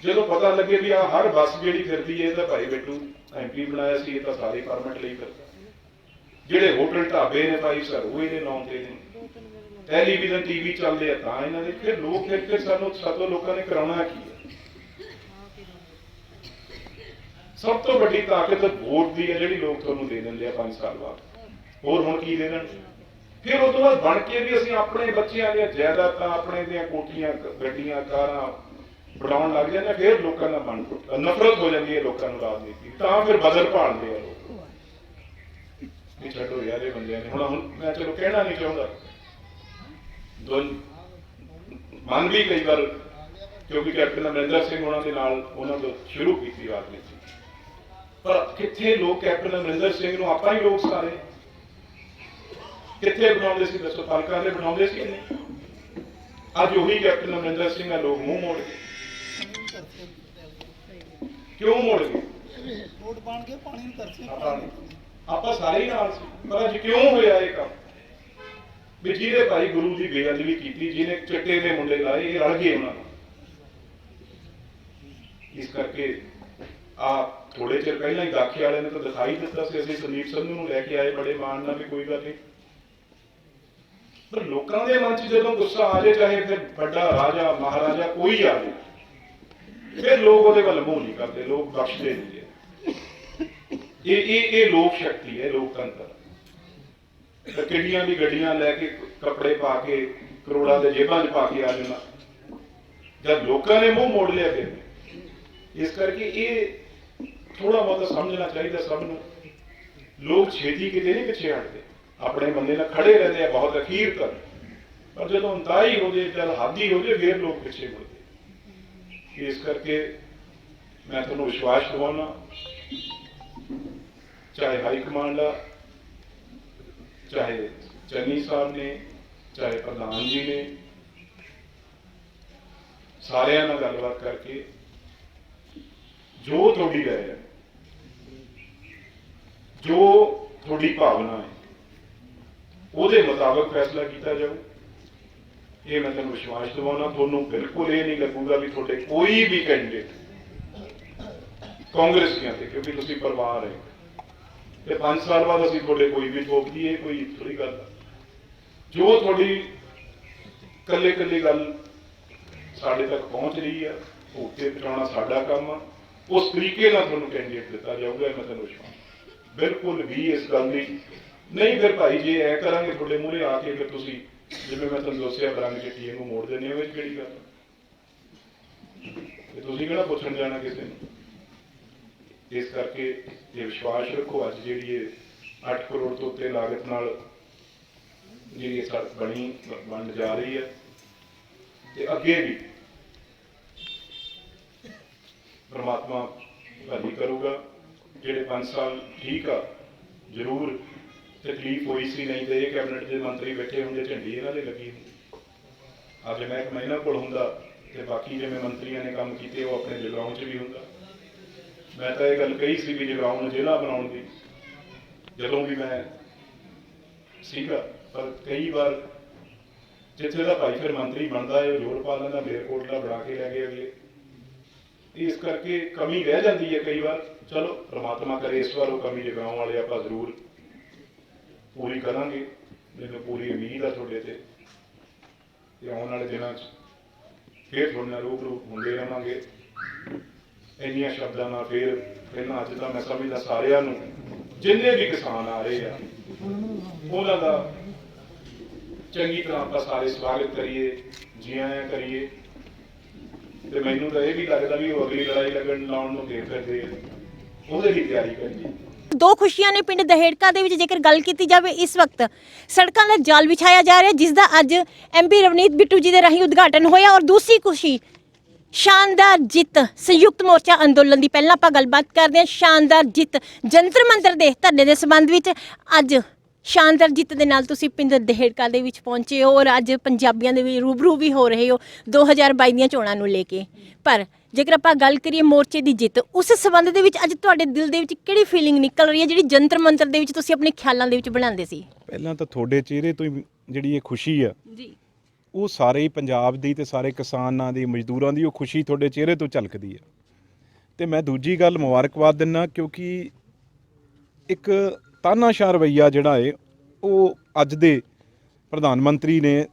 ਜਦੋਂ ਪਤਾ ਲੱਗੇ ਵੀ ਆਹ ਹਰ ਬੱਸ ਜਿਹੜੀ ਫਿਰਦੀ ਹੈ, ਇਹ ਤਾਂ ਭਾਈ ਬਿੱਟੂ MP ਬਣਾਇਆ ਸੀ, ਇਹ ਤਾਂ ਸਾਰੇ ਪਰਮਿਟ ਲਈ ਫਿਰਦਾ। ਜਿਹੜੇ ਹੋਟਲ ਢਾਬੇ ਨੇ ਭਾਈ ਸਰ, ਉਹ ਇਹਦੇ ਨਾਂ ਤੇ ਨੇ, ਟੈਲੀਵਿਜ਼ਨ TV ਚੱਲਦੇ ਆ ਤਾਂ ਇਹਨਾਂ ਦੇ। ਫਿਰ ਲੋਕ ਫਿਰ ਸਾਤੋਂ ਲੋਕਾਂ ਨੇ ਕਰਾਉਣਾ ਕੀ ਹੈ? ਸਭ ਤੋਂ ਵੱਡੀ ਤਾਕਤ ਵੋਟ ਦੀ ਹੈ, ਜਿਹੜੀ ਲੋਕ ਤੁਹਾਨੂੰ ਦੇ ਦਿੰਦੇ ਆ 5 ਸਾਲ ਬਾਅਦ। ਹੋਰ ਹੁਣ ਕੀ ਦੇ ਦੇਣ? ਫਿਰ ਉਹ ਤੋਂ ਬਾਅਦ ਬਣ ਕੇ ਵੀ ਅਸੀਂ ਆਪਣੇ ਬੱਚਿਆਂ ਦੀਆਂ ਜਾਇਦਾਦਾਂ, ਆਪਣੇ ਦੀਆਂ ਕੋਠੀਆਂ, ਗੱਡੀਆਂ, ਕਾਰਾਂ ਬਣਾਉਣ ਲੱਗ ਜਾਂਦੇ। ਫਿਰ ਲੋਕਾਂ ਦਾ ਮਨ ਨਫ਼ਰਤ ਹੋ ਜਾਂਦੀ ਹੈ ਲੋਕਾਂ ਨੂੰ ਰਾਜਨੀਤੀ, ਤਾਂ ਫਿਰ ਬਦਲ ਭਾਲਦੇ ਆ ਲੋਕ ਵੀ ਛੱਡੋ ਯਾਰ ਇਹ ਬੰਦਿਆਂ ਨੇ। ਹੁਣ ਮੈਂ ਚਲੋ ਕਹਿਣਾ ਨਹੀਂ ਚਾਹੁੰਦਾ, ਮਨ ਵੀ ਕਈ ਵਾਰ, ਕਿਉਂਕਿ ਕੈਪਟਨ ਅਮਰਿੰਦਰ ਸਿੰਘ ਉਹਨਾਂ ਦੇ ਨਾਲ ਉਹਨਾਂ ਤੋਂ ਸ਼ੁਰੂ ਕੀਤੀ ਰਾਜਨੀਤੀ, ਪਰ ਕਿੱਥੇ ਲੋਕ ਕੈਪਟਨ ਅਮਰਿੰਦਰ ਸਿੰਘ ਨੂੰ ਆਪਾਂ ਹੀ ਲੋਕ ਸਾਰੇ ਕਿੱਥੇ ਬਣਾਉਂਦੇ ਸੀ? ਦੱਸੋ, ਤਾਲਕਾਂ ਦੇ ਬਣਾਉਂਦੇ ਸੀ? ਨਹੀਂ। ਅੱਜ ਉਹੀ ਕੈਪਟਨ ਅਮਰਿੰਦਰ ਸਿੰਘ ਆ, ਲੋਕ ਮੂੰਹ ਮੋੜ ਗਏ। ਕਿਉਂ ਮੋੜ ਗਏ? ਵੋਟ ਬਣ ਕੇ ਪਾਣੀ ਨੂੰ ਤਰਸੇ ਆਪਾਂ ਸਾਰੇ ਹੀ ਨਾਲ ਸੀ, ਪਰ ਅੱਜ ਕਿਉਂ ਹੋਇਆ ਇਹ ਕੰਮ? ਵੀ ਜਿਹਦੇ ਭਾਈ ਗੁਰੂ ਦੀ ਬੇਅਦਬੀ ਕੀਤੀ, ਜਿਹਨੇ ਚਿੱਟੇ ਦੇ ਮੁੰਡੇ ਲਾਏ, ਇਹ ਰਲ ਗਏ ਉਹਨਾਂ ਨਾਲ। ਇਸ ਕਰਕੇ ਆ ਥੋੜੇ ਚਿਰ ਪਹਿਲਾਂ ਹੀ ਦਾਖੇ ਵਾਲਿਆਂ ਨੇ ਤਾਂ ਦਿਖਾਈ ਦਿੱਤਾ ਸੀ, ਅਸੀਂ ਸੰਦੀਪ ਸੰਧੂ ਨੂੰ ਲੈ ਕੇ ਆਏ ਬੜੇ ਮਾਣ ਨਾਲ ਵੀ ਕੋਈ ਗੱਲ ਨਹੀਂ। ਪਰ ਲੋਕਾਂ ਦੇ ਮਨ 'ਚ ਜਦੋਂ ਗੁੱਸਾ ਆ ਜਾਏ, ਚਾਹੇ ਫਿਰ ਵੱਡਾ ਰਾਜਾ ਮਹਾਰਾਜਾ ਕੋਈ ਆ ਜਾਏ, ਫਿਰ ਲੋਕ ਉਹਦੇ ਵੱਲ ਮੂੰਹ ਨਹੀਂ ਕਰਦੇ, ਲੋਕ ਬਖਸ਼ਦੇ ਨਹੀਂ। ਇਹ ਲੋਕ ਸ਼ਕਤੀ ਹੈ, ਲੋਕਤੰਤਰ। ਕਿੱਡੀਆਂ ਵੀ ਗੱਡੀਆਂ ਲੈ ਕੇ, ਕੱਪੜੇ ਪਾ ਕੇ, ਕਰੋੜਾਂ ਦੇ ਜੇਬਾਂ 'ਚ ਪਾ ਕੇ ਆ ਜਾਣਾ, ਜਦ ਲੋਕਾਂ ਨੇ ਮੂੰਹ ਮੋੜ ਲਿਆ ਫਿਰ। ਇਸ ਕਰਕੇ ਇਹ ਥੋੜਾ ਬਹੁਤਾ ਸਮਝਣਾ ਚਾਹੀਦਾ ਸਭ ਨੂੰ। ਲੋਕ ਛੇਤੀ ਕਿਤੇ ਨਹੀਂ ਪਿੱਛੇ ਹਟਦੇ, ਆਪਣੇ ਬੰਦੇ ਨਾਲ ਖੜੇ ਰਹਿੰਦੇ ਆ ਬਹੁਤ ਅਖੀਰ ਤੱਕ, ਪਰ ਜਦੋਂ ਅੰਤਾਈ ਹੋ ਜਾਏ, ਜਦ ਹਾਦੀ ਹੋ ਜਾਏ, ਫਿਰ ਲੋਕ ਪਿੱਛੇ ਮੁੜਦੇ। ਇਸ ਕਰਕੇ ਮੈਂ ਤੁਹਾਨੂੰ ਵਿਸ਼ਵਾਸ ਦਿਵਾਉਣਾ, ਚਾਹੇ ਹਾਈ ਕਮਾਂਡ ਆ, ਚਾਹੇ ਚੰਨੀ ਸਾਹਿਬ ਨੇ, ਚਾਹੇ ਪ੍ਰਧਾਨ ਜੀ ਨੇ, ਸਾਰਿਆਂ ਨਾਲ ਗੱਲਬਾਤ ਕਰਕੇ ਜੋ ਤੁਹਾਡੀ ਰਾਏ ਹੈ, ਜੋ ਤੁਹਾਡੀ ਭਾਵਨਾ ਹੈ, ਉਹਦੇ ਮੁਤਾਬਕ ਫੈਸਲਾ ਕੀਤਾ ਜਾਊ। ਇਹ ਮੈਂ ਤੁਹਾਨੂੰ ਵਿਸ਼ਵਾਸ ਦਿਵਾਉਣਾ। ਤੁਹਾਨੂੰ ਬਿਲਕੁਲ ਇਹ ਨਹੀਂ ਲੱਗੂਗਾ ਵੀ ਤੁਹਾਡੇ ਕੋਈ ਵੀ ਕੈਂਡੀਡੇਟ ਕਾਂਗਰਸੀਆਂ ਤੇ, ਕਿਉਂਕਿ ਤੁਸੀਂ ਪਰਿਵਾਰ ਹੈ, ਤੇ 5 ਸਾਲ ਬਾਅਦ ਅਸੀਂ ਤੁਹਾਡੇ ਕੋਈ ਵੀ ਠੋਕ ਦਈਏ, ਕੋਈ ਥੋੜੀ ਗੱਲ। ਜੋ ਤੁਹਾਡੀ ਕੱਲੇ ਕੱਲੇ ਗੱਲ ਸਾਡੇ ਤੱਕ ਪਹੁੰਚ ਰਹੀ ਆ, ਉਹ ਉੱਤੇ ਪਹੁੰਚਾਉਣਾ ਸਾਡਾ ਕੰਮ ਆ। ਉਸ ਤਰੀਕੇ ਨਾਲ ਤੁਹਾਨੂੰ ਕੈਂਡੀਡੇਟ ਦਿੱਤਾ ਜਾਊਗਾ, ਮੈਂ ਤੁਹਾਨੂੰ ਵਿਸ਼ਵਾਸ। ਬਿਲਕੁਲ ਵੀ ਇਸ ਗੱਲ ਦੀ ਨਹੀਂ ਫਿਰ ਭਾਈ ਜੇ ਐ ਕਰਾਂਗੇ ਤੁਹਾਡੇ ਮੂਹਰੇ ਆ ਕੇ, ਫਿਰ ਤੁਸੀਂ ਜਿਵੇਂ ਮੈਂ ਤੁਹਾਨੂੰ ਦੱਸਿਆ ਬਰੰਗ ਚਿੱਟੀ ਨੂੰ ਮੋੜ ਦਿੰਦੇ ਹੋ, ਵਿੱਚ ਕਿਹੜੀ ਗੱਲ? ਤੇ ਤੁਸੀਂ ਕਿਹੜਾ ਪੁੱਛਣ ਜਾਣਾ ਕਿਸੇ ਨੂੰ? ਇਸ ਕਰਕੇ ਇਹ ਵਿਸ਼ਵਾਸ ਰੱਖੋ, ਅੱਜ ਜਿਹੜੀ ਇਹ 8 ਕਰੋੜ ਤੋਂ ਉੱਤੇ ਲਾਗਤ ਨਾਲ ਜਿਹੜੀ ਇਹ ਸੜਕ ਬਣ ਜਾ ਰਹੀ ਹੈ, ਤੇ ਅੱਗੇ ਵੀ ਪਰਮਾਤਮਾ ਭਲੀ ਕਰੂਗਾ। ਜਿਹੜੇ 5 ਸਾਲ ਠੀਕ ਆ, ਜ਼ਰੂਰ ਤਕਲੀਫ ਹੋਈ ਸੀ, ਨਹੀਂ ਤੇ ਇਹ ਕੈਬਨਿਟ ਦੇ ਮੰਤਰੀ ਬੈਠੇ ਹੁੰਦੇ, ਝੰਡੀ ਇਹਨਾਂ ਦੇ ਲੱਗੀ ਹੁੰਦੀ। ਅੱਜ ਮੈਂ ਇੱਕ ਮਹੀਨਾ ਕੋਲ ਹੁੰਦਾ, ਤੇ ਬਾਕੀ ਜਿਵੇਂ ਮੰਤਰੀਆਂ ਨੇ ਕੰਮ ਕੀਤੇ ਉਹ ਆਪਣੇ ਜਗਰਾਉਂ 'ਚ ਵੀ ਹੁੰਦਾ। ਮੈਂ ਤਾਂ ਇਹ ਗੱਲ ਕਹੀ ਸੀ ਵੀ ਜਗਰਾਉਂ ਨੂੰ ਜ਼ਿਲ੍ਹਾ ਬਣਾਉਣ ਦੀ, ਜਦੋਂ ਵੀ ਮੈਂ ਸੀਗਾ, ਪਰ ਕਈ ਵਾਰ ਜਿੱਥੇ ਦਾ ਭਾਈ ਫਿਰ ਮੰਤਰੀ ਬਣਦਾ ਹੈ, ਉਹ ਜ਼ੋਰ ਪਾ ਲੈਂਦਾ, ਮੇਰਕੋਟਲਾ ਬਣਾ ਕੇ ਲੈ ਗਏ ਅਗਲੇ। ਇਸ ਕਰਕੇ ਕਮੀ ਰਹਿ ਜਾਂਦੀ ਹੈ ਕਈ ਵਾਰ। ਚਲੋ ਪ੍ਰਮਾਤਮਾ ਕਰੇ ਇਸ ਵਾਰ ਉਹ ਕਮੀ ਜਗਾਉਣ ਵਾਲੇ ਆਪਾਂ ਜ਼ਰੂਰ ਪੂਰੀ ਕਰਾਂਗੇ। ਮੈਨੂੰ ਪੂਰੀ ਉਮੀਦ ਆ ਤੁਹਾਡੇ ਤੇ ਆਉਣ ਵਾਲੇ ਦਿਨਾਂ 'ਚ ਫਿਰ ਤੁਹਾਡੇ ਨਾਲ ਰੂਬਰੂ ਹੁੰਦੇ ਰਹਾਂਗੇ। ਇੰਨੀਆਂ ਸ਼ਬਦਾਂ ਨਾਲ ਫਿਰ ਪਹਿਲਾਂ ਅੱਜ ਤਾਂ ਮੈਂ ਸਮਝਦਾ ਸਾਰਿਆਂ ਨੂੰ ਜਿੰਨੇ ਵੀ ਕਿਸਾਨ ਆ ਰਹੇ ਆ ਉਹਨਾਂ ਦਾ ਚੰਗੀ ਤਰ੍ਹਾਂ ਆਪਾਂ ਸਾਰੇ ਸਵਾਗਤ ਕਰੀਏ, ਜੀ ਆਇਆਂ ਕਰੀਏ। ਤੇ ਮੈਨੂੰ ਤਾਂ ਇਹ ਵੀ ਲੱਗਦਾ ਵੀ ਉਹ ਅਗਲੀ ਲੜਾਈ ਲਾਉਣ ਨੂੰ ਦੇਖ ਕਰਦੇ ਉਹਦੇ ਲਈ ਤਿਆਰੀ ਕਰੀਏ। ਦੋ ਖੁਸ਼ੀਆਂ ਨੇ ਪਿੰਡ ਦਹੇੜਕਾ ਦੇ ਵਿੱਚ। ਜੇਕਰ ਗੱਲ ਕੀਤੀ ਜਾਵੇ ਇਸ ਵਕਤ ਸੜਕਾਂ ਦਾ ਜਾਲ ਵਿਛਾਇਆ ਜਾ ਰਿਹਾ, ਜਿਸ ਦਾ ਅੱਜ MP ਰਵਨੀਤ ਬਿੱਟੂ ਜੀ ਦੇ ਰਾਹੀਂ ਉਦਘਾਟਨ ਹੋਇਆ। ਔਰ ਦੂਸਰੀ ਖੁਸ਼ੀ ਸ਼ਾਨਦਾਰ ਜਿੱਤ ਸੰਯੁਕਤ ਮੋਰਚਾ ਅੰਦੋਲਨ ਦੀ। ਪਹਿਲਾਂ ਆਪਾਂ ਗੱਲਬਾਤ ਕਰਦੇ ਹਾਂ ਸ਼ਾਨਦਾਰ ਜਿੱਤ ਜੰਤਰ ਮੰਤਰ ਦੇ ਧਰਨੇ ਦੇ ਸੰਬੰਧ ਵਿੱਚ। ਅੱਜ ਸ਼ਾਨਦਾਰ ਜਿੱਤ ਦੇ ਨਾਲ ਤੁਸੀਂ ਪਿੰਡ ਦਹੇੜਕਾ ਦੇ ਵਿੱਚ ਪਹੁੰਚੇ ਹੋ ਔਰ ਅੱਜ ਪੰਜਾਬੀਆਂ ਦੇ ਵੀ ਰੂਬਰੂ ਵੀ ਹੋ ਰਹੇ ਹੋ 2022 ਦੀਆਂ ਚੋਣਾਂ ਨੂੰ ਲੈ ਕੇ। ਪਰ ਜੇਕਰ ਆਪਾਂ ਗੱਲ ਕਰੀਏ ਮੋਰਚੇ ਦੀ ਜਿੱਤ, ਉਸ ਸੰਬੰਧ ਦੇ ਵਿੱਚ ਅੱਜ ਤੁਹਾਡੇ ਦਿਲ ਦੇ ਵਿੱਚ ਕਿਹੜੀ ਫੀਲਿੰਗ ਨਿਕਲ ਰਹੀ ਹੈ ਜਿਹੜੀ ਜੰਤਰ ਮੰਤਰ ਦੇ ਵਿੱਚ ਤੁਸੀਂ ਆਪਣੇ ਖਿਆਲਾਂ ਦੇ ਵਿੱਚ ਬਣਾਉਂਦੇ ਸੀ? ਪਹਿਲਾਂ ਤਾਂ ਤੁਹਾਡੇ ਚਿਹਰੇ ਤੋਂ ਹੀ ਜਿਹੜੀ ਇਹ ਖੁਸ਼ੀ ਆ ਜੀ, ਉਹ ਸਾਰੇ ਹੀ ਪੰਜਾਬ ਦੀ ਤੇ ਸਾਰੇ ਕਿਸਾਨਾਂ ਦੀ, ਮਜ਼ਦੂਰਾਂ ਦੀ ਉਹ ਖੁਸ਼ੀ ਤੁਹਾਡੇ ਚਿਹਰੇ ਤੋਂ ਝਲਕਦੀ ਆ। ਤੇ ਮੈਂ ਦੂਜੀ ਗੱਲ ਮੁਬਾਰਕਬਾਦ ਦਿੰਦਾ ਕਿਉਂਕਿ ਇੱਕ ਤਾਨਾਸ਼ਾਹ ਰਵੱਈਆ ਜਿਹੜਾ ਹੈ ਉਹ ਅੱਜ ਦੇ ਪ੍ਰਧਾਨ ਮੰਤਰੀ ਨੇ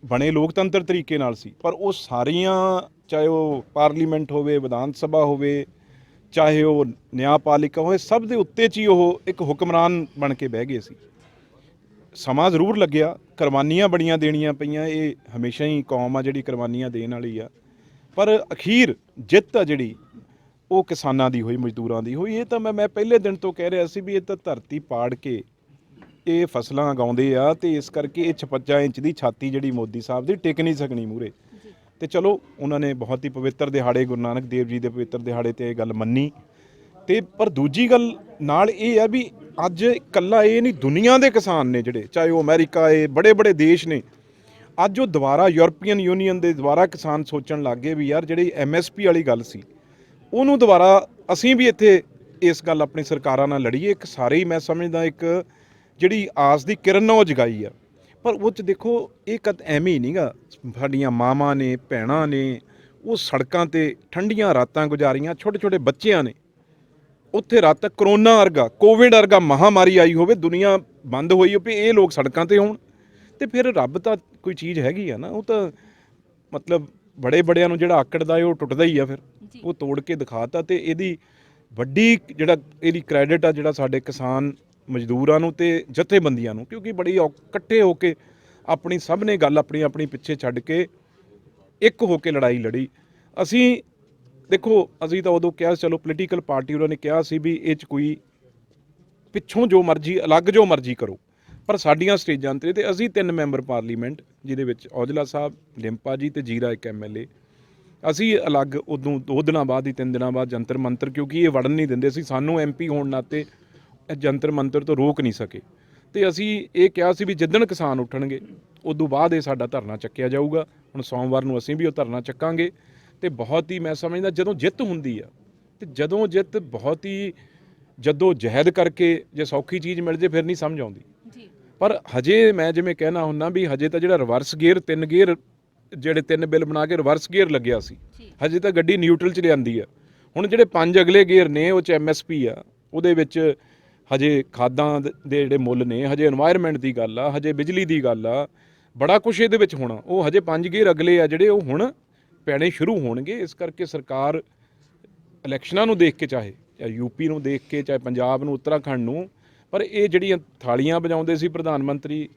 ਬਣੇ ਲੋਕਤੰਤਰ ਤਰੀਕੇ ਨਾਲ ਸੀ, ਪਰ ਉਹ ਸਾਰੀਆਂ ਚਾਹੇ ਉਹ ਪਾਰਲੀਮੈਂਟ ਹੋਵੇ, ਵਿਧਾਨ ਸਭਾ ਹੋਵੇ, ਚਾਹੇ ਉਹ ਨਿਆਂਪਾਲਿਕਾ ਹੋਵੇ, ਸਭ ਦੇ ਉੱਤੇ 'ਚ ਹੀ ਉਹ ਇੱਕ ਹੁਕਮਰਾਨ ਬਣ ਕੇ ਬਹਿ ਗਏ ਸੀ। ਸਮਾਂ ਜ਼ਰੂਰ ਲੱਗਿਆ, ਕੁਰਬਾਨੀਆਂ ਬੜੀਆਂ ਦੇਣੀਆਂ ਪਈਆਂ, ਇਹ ਹਮੇਸ਼ਾ ਹੀ ਕੌਮ ਆ ਜਿਹੜੀ ਕੁਰਬਾਨੀਆਂ ਦੇਣ ਵਾਲੀ ਆ, ਪਰ ਅਖੀਰ ਜਿੱਤ ਆ ਜਿਹੜੀ ਉਹ ਕਿਸਾਨਾਂ ਦੀ ਹੋਈ, ਮਜ਼ਦੂਰਾਂ ਦੀ ਹੋਈ। ਇਹ ਤਾਂ ਮੈਂ ਪਹਿਲੇ ਦਿਨ ਤੋਂ ਕਹਿ ਰਿਹਾ ਸੀ ਵੀ ਇਹ ਤਾਂ ਧਰਤੀ ਪਾੜ ਕੇ ਇਹ ਫਸਲਾਂ ਉਗਾਉਂਦੇ ਆ ਤੇ ਇਸ ਕਰਕੇ ਇਹ 56 ਇੰਚ ਦੀ ਛਾਤੀ ਜਿਹੜੀ ਮੋਦੀ ਸਾਹਿਬ ਦੀ ਟਿਕ ਨਹੀਂ ਸਕਣੀ ਮੂਹਰੇ। ਤੇ ਚਲੋ ਉਹਨਾਂ ਨੇ ਬਹੁਤ ਹੀ ਪਵਿੱਤਰ ਦਿਹਾੜੇ ਗੁਰੂ ਨਾਨਕ ਦੇਵ ਜੀ ਦੇ ਪਵਿੱਤਰ ਦਿਹਾੜੇ ਤੇ ਇਹ ਗੱਲ ਮੰਨੀ। ਤੇ ਪਰ ਦੂਜੀ ਗੱਲ ਨਾਲ ਇਹ ਆ ਵੀ ਅੱਜ ਇਕੱਲਾ ਇਹ ਨਹੀਂ, ਦੁਨੀਆ ਦੇ ਕਿਸਾਨ ਨੇ ਜਿਹੜੇ, ਚਾਹੇ ਉਹ ਅਮਰੀਕਾ ਹੈ, ਬੜੇ ਬੜੇ ਦੇਸ਼ ਨੇ, ਅੱਜ ਉਹ ਦੁਬਾਰਾ ਯੂਰਪੀਅਨ ਯੂਨੀਅਨ ਦੇ ਦੁਬਾਰਾ ਕਿਸਾਨ ਸੋਚਣ ਲੱਗ ਗਏ ਵੀ ਯਾਰ ਜਿਹੜੀ MSP ਵਾਲੀ ਗੱਲ ਸੀ ਉਹਨੂੰ ਦੁਬਾਰਾ ਅਸੀਂ ਵੀ ਇੱਥੇ ਇਸ ਗੱਲ ਆਪਣੀ ਸਰਕਾਰਾਂ ਨਾਲ ਲੜੀਏ। ਇੱਕ ਸਾਰੇ ਹੀ ਮੈਂ ਸਮਝਦਾ ਇੱਕ ਜਿਹੜੀ ਆਸ ਦੀ ਕਿਰਨ ਉਹ ਜਗਾਈ ਆ। ਪਰ ਉਹ 'ਚ ਦੇਖੋ ਇਹ ਐਵੇਂ ਹੀ ਨਹੀਂਗਾ, ਸਾਡੀਆਂ ਮਾਵਾਂ ਨੇ, ਭੈਣਾਂ ਨੇ, ਉਹ ਸੜਕਾਂ 'ਤੇ ਠੰਡੀਆਂ ਰਾਤਾਂ ਗੁਜ਼ਾਰੀਆਂ, ਛੋਟੇ ਛੋਟੇ ਬੱਚਿਆਂ ਨੇ ਉੱਥੇ ਰਾਤ ਤੱਕ ਕਰੋਨਾ ਵਰਗਾ, ਕੋਵਿਡ ਵਰਗਾ ਮਹਾਮਾਰੀ ਆਈ ਹੋਵੇ, ਦੁਨੀਆ ਬੰਦ ਹੋਈ ਹੋਵੇ, ਇਹ ਲੋਕ ਸੜਕਾਂ 'ਤੇ ਹੋਣ। ਤੇ ਫਿਰ ਰੱਬ ਤਾਂ ਕੋਈ ਚੀਜ਼ ਹੈਗੀ ਆ ਨਾ, ਉਹ ਤਾਂ ਮਤਲਬ ਬੜੇ ਬੜਿਆਂ ਨੂੰ ਜਿਹੜਾ ਆਕੜਦਾ ਹੈ ਉਹ ਟੁੱਟਦਾ ਹੀ ਆ, ਫਿਰ ਉਹ ਤੋੜ ਕੇ ਦਿਖਾਤਾ। ਤੇ ਇਹਦੀ ਵੱਡੀ ਜਿਹੜਾ ਇਹਦੀ ਕ੍ਰੈਡਿਟ ਆ ਜਿਹੜਾ ਸਾਡੇ ਕਿਸਾਨ ਮਜ਼ਦੂਰਾਂ ਨੂੰ ਤੇ ਜਥੇਬੰਦੀਆਂ ਨੂੰ, ਕਿਉਂਕਿ ਬੜੀ ਇਕੱਠੇ ਹੋ ਕੇ ਆਪਣੀ ਸਭ ਨੇ ਗੱਲ ਆਪਣੀ ਆਪਣੀ ਪਿੱਛੇ ਛੱਡ ਕੇ ਇੱਕ ਹੋ ਕੇ ਲੜਾਈ ਲੜੀ। ਅਸੀਂ ਦੇਖੋ ਅਸੀਂ ਤਾਂ ਉਦੋਂ ਕਿਹਾ ਚਲੋ ਪੋਲੀਟੀਕਲ ਪਾਰਟੀ ਉਹਨਾਂ ਨੇ ਕਿਹਾ ਸੀ ਵੀ ਇਹ 'ਚ ਕੋਈ ਪਿੱਛੋਂ ਜੋ ਮਰਜ਼ੀ ਅਲੱਗ ਜੋ ਮਰਜ਼ੀ ਕਰੋ, ਪਰ ਸਾਡੀਆਂ ਸਟੇਜਾਂ 'ਤੇ ਅਸੀਂ 3 ਮੈਂਬਰ ਪਾਰਲੀਮੈਂਟ ਜਿਹਦੇ ਵਿੱਚ ਔਜਲਾ ਸਾਹਿਬ, ਡਿੰਪਾ ਜੀ ਤੇ ਜੀਰਾ ਇੱਕ MLA, ਅਸੀਂ ਅਲੱਗ ਉਦੋਂ 2 ਦਿਨਾਂ ਬਾਅਦ ਹੀ 3 ਦਿਨਾਂ ਬਾਅਦ ਜੰਤਰ ਮੰਤਰ, ਕਿਉਂਕਿ ਇਹ ਵੜਨ ਨਹੀਂ ਦਿੰਦੇ ਸੀ ਸਾਨੂੰ, MP ਹੋਣ ਨਾਤੇ ਜੰਤਰ ਮੰਤਰ ਤੋਂ ਰੋਕ ਨਹੀਂ ਸਕੇ। ਤੇ ਅਸੀਂ ਇਹ ਕਿਹਾ ਸੀ ਵੀ ਜਿੱਦਣ ਕਿਸਾਨ ਉੱਠਣਗੇ ਉਦੋਂ ਬਾਅਦ ਇਹ ਸਾਡਾ ਧਰਨਾ ਚੱਕਿਆ ਜਾਊਗਾ। ਹੁਣ ਸੋਮਵਾਰ ਨੂੰ ਅਸੀਂ ਵੀ ਉਹ ਧਰਨਾ ਚੱਕਾਂਗੇ। ਤੇ ਬਹੁਤ ਹੀ ਮੈਂ ਸਮਝਦਾ ਜਦੋਂ ਜਿੱਤ ਹੁੰਦੀ ਆ ਤੇ ਜਦੋਂ ਜਿੱਤ ਬਹੁਤ ਹੀ ਜਦੋਂ ਜਹਿਦ ਕਰਕੇ ਜੇ ਸੌਖੀ ਚੀਜ਼ ਮਿਲ ਜੇ ਫਿਰ ਨਹੀਂ ਸਮਝ ਆਉਂਦੀ। ਪਰ ਹਜੇ ਮੈਂ ਜਿਵੇਂ ਕਹਿਣਾ ਹੁੰਦਾ ਵੀ ਹਜੇ ਤਾਂ ਜਿਹੜਾ ਰਿਵਰਸ ਗੇਅਰ 3 ਗੇਅਰ ਜਿਹੜੇ 3 ਬਿੱਲ ਬਣਾ ਕੇ ਰਿਵਰਸ ਗੇਅਰ ਲੱਗਿਆ ਸੀ, ਹਜੇ ਤਾਂ ਗੱਡੀ ਨਿਊਟਰਲ 'ਚ ਲਿਆਂਦੀ ਆ। ਹੁਣ ਜਿਹੜੇ 5 ਅਗਲੇ ਗੇਅਰ ਨੇ ਉਹ 'ਚ MSP ਆ, ਉਹਦੇ ਵਿੱਚ ਹਜੇ ਖਾਦਾਂ ਦੇ ਜਿਹੜੇ ਮੁੱਲ ਨੇ, ਹਜੇ এনवायरमेंट ਦੀ ਗੱਲ ਆ, ਹਜੇ ਬਿਜਲੀ ਦੀ ਗੱਲ ਆ, ਬੜਾ ਕੁਛ ਇਹਦੇ ਵਿੱਚ ਹੋਣਾ। ਉਹ ਹਜੇ 5 ਗੇਅਰ ਅਗਲੇ ਆ ਜਿਹੜੇ ਉਹ ਹੁਣ ਪੈਣੇ ਸ਼ੁਰੂ ਹੋਣਗੇ। ਇਸ ਕਰਕੇ ਸਰਕਾਰ ਇਲੈਕਸ਼ਨਾਂ ਨੂੰ ਦੇਖ ਕੇ, ਚਾਹੇ UP ਨੂੰ ਦੇਖ ਕੇ, ਚਾਹੇ ਪੰਜਾਬ ਨੂੰ, ਉੱਤਰਾਖੰਡ ਨੂੰ, ਪਰ ਇਹ ਜਿਹੜੀਆਂ ਥਾਲੀਆਂ ਵਜਾਉਂਦੇ ਸੀ ਪ੍ਰਧਾਨ ਮੰਤਰੀ,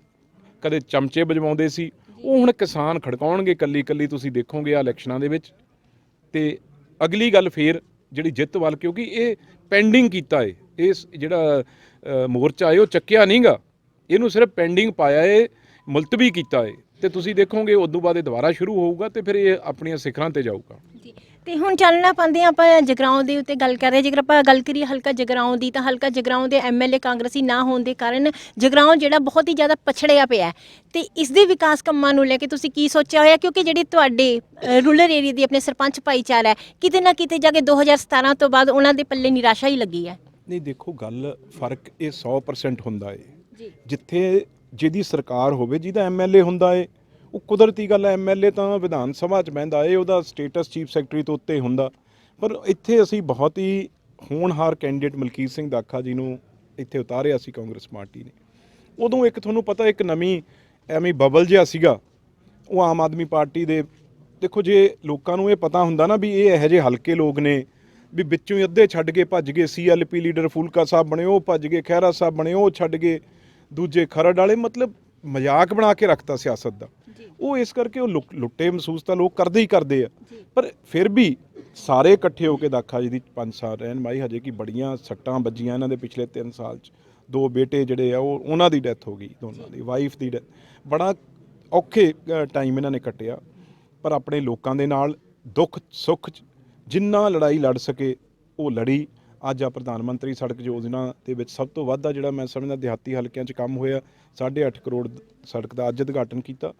ਕਦੇ ਚਮਚੇ ਵਜਵਾਉਂਦੇ ਸੀ, ਉਹ ਹੁਣ ਕਿਸਾਨ ਖੜਕਾਉਣਗੇ ਕੱਲੀ ਕੱਲੀ, ਤੁਸੀਂ ਦੇਖੋਗੇ ਆ ਇਲੈਕਸ਼ਨਾਂ ਦੇ ਵਿੱਚ। ਤੇ ਅਗਲੀ ਗੱਲ ਫੇਰ ਜਿਹੜੀ ਜਿੱਤ ਵੱਲ, ਕਿਉਂਕਿ ਇਹ ਪੈਂਡਿੰਗ ਕੀਤਾ ਏ, ਇਸ ਜਿਹੜਾ ਮੋਰਚਾ ਏ ਉਹ ਚੱਕਿਆ ਨਹੀਂਗਾ, ਇਹਨੂੰ ਸਿਰਫ ਪੈਂਡਿੰਗ ਪਾਇਆ ਏ, ਮੁਲਤਵੀ ਕੀਤਾ ਏ। ਤੇ ਤੁਸੀਂ ਦੇਖੋਗੇ ਉਦੋਂ ਬਾਅਦ ਇਹ ਦੁਬਾਰਾ ਸ਼ੁਰੂ ਹੋਊਗਾ ਤੇ ਫਿਰ ਇਹ ਆਪਣੀਆਂ ਸਿਖਰਾਂ ਤੇ ਜਾਊਗਾ। ਤੇ ਹੁਣ ਚੱਲਣਾ ਪਾਉਂਦੇ ਆਪਾਂ ਜਗਰਾਉਂ ਦੇ ਉੱਤੇ ਗੱਲ ਕਰ ਰਹੇ। ਜੇਕਰ ਆਪਾਂ ਗੱਲ ਕਰੀਏ ਹਲਕਾ ਜਗਰਾਉਂ ਦੀ, ਤਾਂ ਹਲਕਾ ਜਗਰਾਉਂ ਦੇ MLA ਕਾਂਗਰਸੀ ਨਾ ਹੋਣ ਦੇ ਕਾਰਨ ਜਗਰਾਉਂ ਜਿਹੜਾ ਬਹੁਤ ਹੀ ਜ਼ਿਆਦਾ ਪਛੜਿਆ ਪਿਆ। ਤੇ ਇਸ ਦੇ ਵਿਕਾਸ ਕੰਮਾਂ ਨੂੰ ਲੈ ਕੇ ਤੁਸੀਂ ਕੀ ਸੋਚਿਆ ਹੋਇਆ? ਕਿਉਂਕਿ ਜਿਹੜੀ ਤੁਹਾਡੇ ਰੂਰਲ ਏਰੀਆ ਦੀ ਆਪਣੇ ਸਰਪੰਚ ਭਾਈਚਾਰਾ ਹੈ, ਕਿਤੇ ਨਾ ਕਿਤੇ ਜਾ ਕੇ 2017 ਤੋਂ ਬਾਅਦ ਉਹਨਾਂ ਦੇ ਪੱਲੇ ਨਿਰਾਸ਼ਾ ਹੀ ਲੱਗੀ ਹੈ। ਨਹੀਂ ਦੇਖੋ, ਗੱਲ ਫਰਕ ਇਹ 100% ਹੁੰਦਾ ਏ। ਜਿੱਥੇ ਜਿਹਦੀ ਸਰਕਾਰ ਹੋਵੇ, ਜਿਹਦਾ MLA ਹੁੰਦਾ ਏ, ਉਹ ਕੁਦਰਤੀ ਗੱਲ ਹੈ, MLA ਤਾਂ ਵਿਧਾਨ ਸਭਾ 'ਚ ਬਹਿੰਦਾ ਏ, ਉਹਦਾ ਸਟੇਟਸ ਚੀਫ ਸੈਕਟਰੀ ਤੋਂ ਉੱਤੇ ਹੁੰਦਾ। ਪਰ ਇੱਥੇ ਅਸੀਂ ਬਹੁਤ ਹੀ ਹੋਣਹਾਰ ਕੈਂਡੀਡੇਟ ਮਲਕੀਤ ਸਿੰਘ ਦਾਖਾ ਜੀ ਨੂੰ ਇੱਥੇ ਉਤਾਰਿਆ ਸੀ ਕਾਂਗਰਸ ਪਾਰਟੀ ਨੇ। ਉਦੋਂ ਇੱਕ ਤੁਹਾਨੂੰ ਪਤਾ ਇੱਕ ਨਵੀਂ ਐਵੇਂ ਬਬਲ ਜਿਹਾ ਸੀਗਾ ਉਹ ਆਮ ਆਦਮੀ ਪਾਰਟੀ ਦੇ। ਦੇਖੋ ਜੇ ਲੋਕਾਂ ਨੂੰ ਇਹ ਪਤਾ ਹੁੰਦਾ ਨਾ ਵੀ ਇਹ ਇਹੋ ਜਿਹੇ ਹਲਕੇ ਲੋਕ ਨੇ ਵੀ ਵਿੱਚੋਂ ਹੀ ਅੱਧੇ ਛੱਡ ਕੇ ਭੱਜ ਗਏ, CLP ਲੀਡਰ ਫੂਲਕਾ ਸਾਹਿਬ ਬਣੇ ਉਹ ਭੱਜ ਗਏ, ਖਹਿਰਾ ਸਾਹਿਬ ਬਣੇ ਉਹ ਛੱਡ ਗਏ, ਦੂਜੇ ਖਰੜ ਵਾਲੇ, ਮਤਲਬ ਮਜ਼ਾਕ ਬਣਾ ਕੇ ਰੱਖਤਾ ਸਿਆਸਤ ਦਾ। ਉਹ ਇਸ ਕਰਕੇ ਉਹ ਲੁੱਟੇ ਮਹਿਸੂਸ ਤਾਂ ਲੋਕ ਕਰਦੇ ਹੀ ਕਰਦੇ ਆ, ਪਰ ਫਿਰ ਵੀ ਸਾਰੇ ਇਕੱਠੇ ਹੋ ਕੇ ਦਾਖਾ ਜੀ ਦੀ 5 ਸਾਲ ਰਹਿਨਮਾਈ, ਹਜੇ ਕਿ ਬੜੀਆਂ ਸੱਟਾਂ ਵੱਜੀਆਂ ਇਹਨਾਂ ਦੇ ਪਿਛਲੇ 3 ਸਾਲ 'ਚ। 2 ਬੇਟੇ ਜਿਹੜੇ ਆ ਉਹਨਾਂ ਦੀ ਡੈਥ ਹੋ ਗਈ, ਦੋਨਾਂ ਦੀ, ਵਾਈਫ ਦੀ ਡੈਥ। ਬੜਾ ਔਖੇ ਟਾਈਮ ਇਹਨਾਂ ਨੇ ਕੱਟਿਆ, ਪਰ ਆਪਣੇ ਲੋਕਾਂ ਦੇ ਨਾਲ ਦੁੱਖ ਸੁੱਖ 'ਚ ਜਿੰਨਾ ਲੜਾਈ ਲੜ ਸਕੇ ਉਹ ਲੜੀ। ਅੱਜ ਆ ਪ੍ਰਧਾਨ ਮੰਤਰੀ ਸੜਕ ਯੋਜਨਾ ਦੇ ਵਿੱਚ ਸਭ ਤੋਂ ਵੱਧ ਆ ਜਿਹੜਾ ਮੈਂ ਸਮਝਦਾ ਦਿਹਾਤੀ ਹਲਕਿਆਂ 'ਚ ਕੰਮ ਹੋਇਆ, 8.5 ਕਰੋੜ ਸੜਕ ਦਾ ਅੱਜ ਉਦਘਾਟਨ ਕੀਤਾ।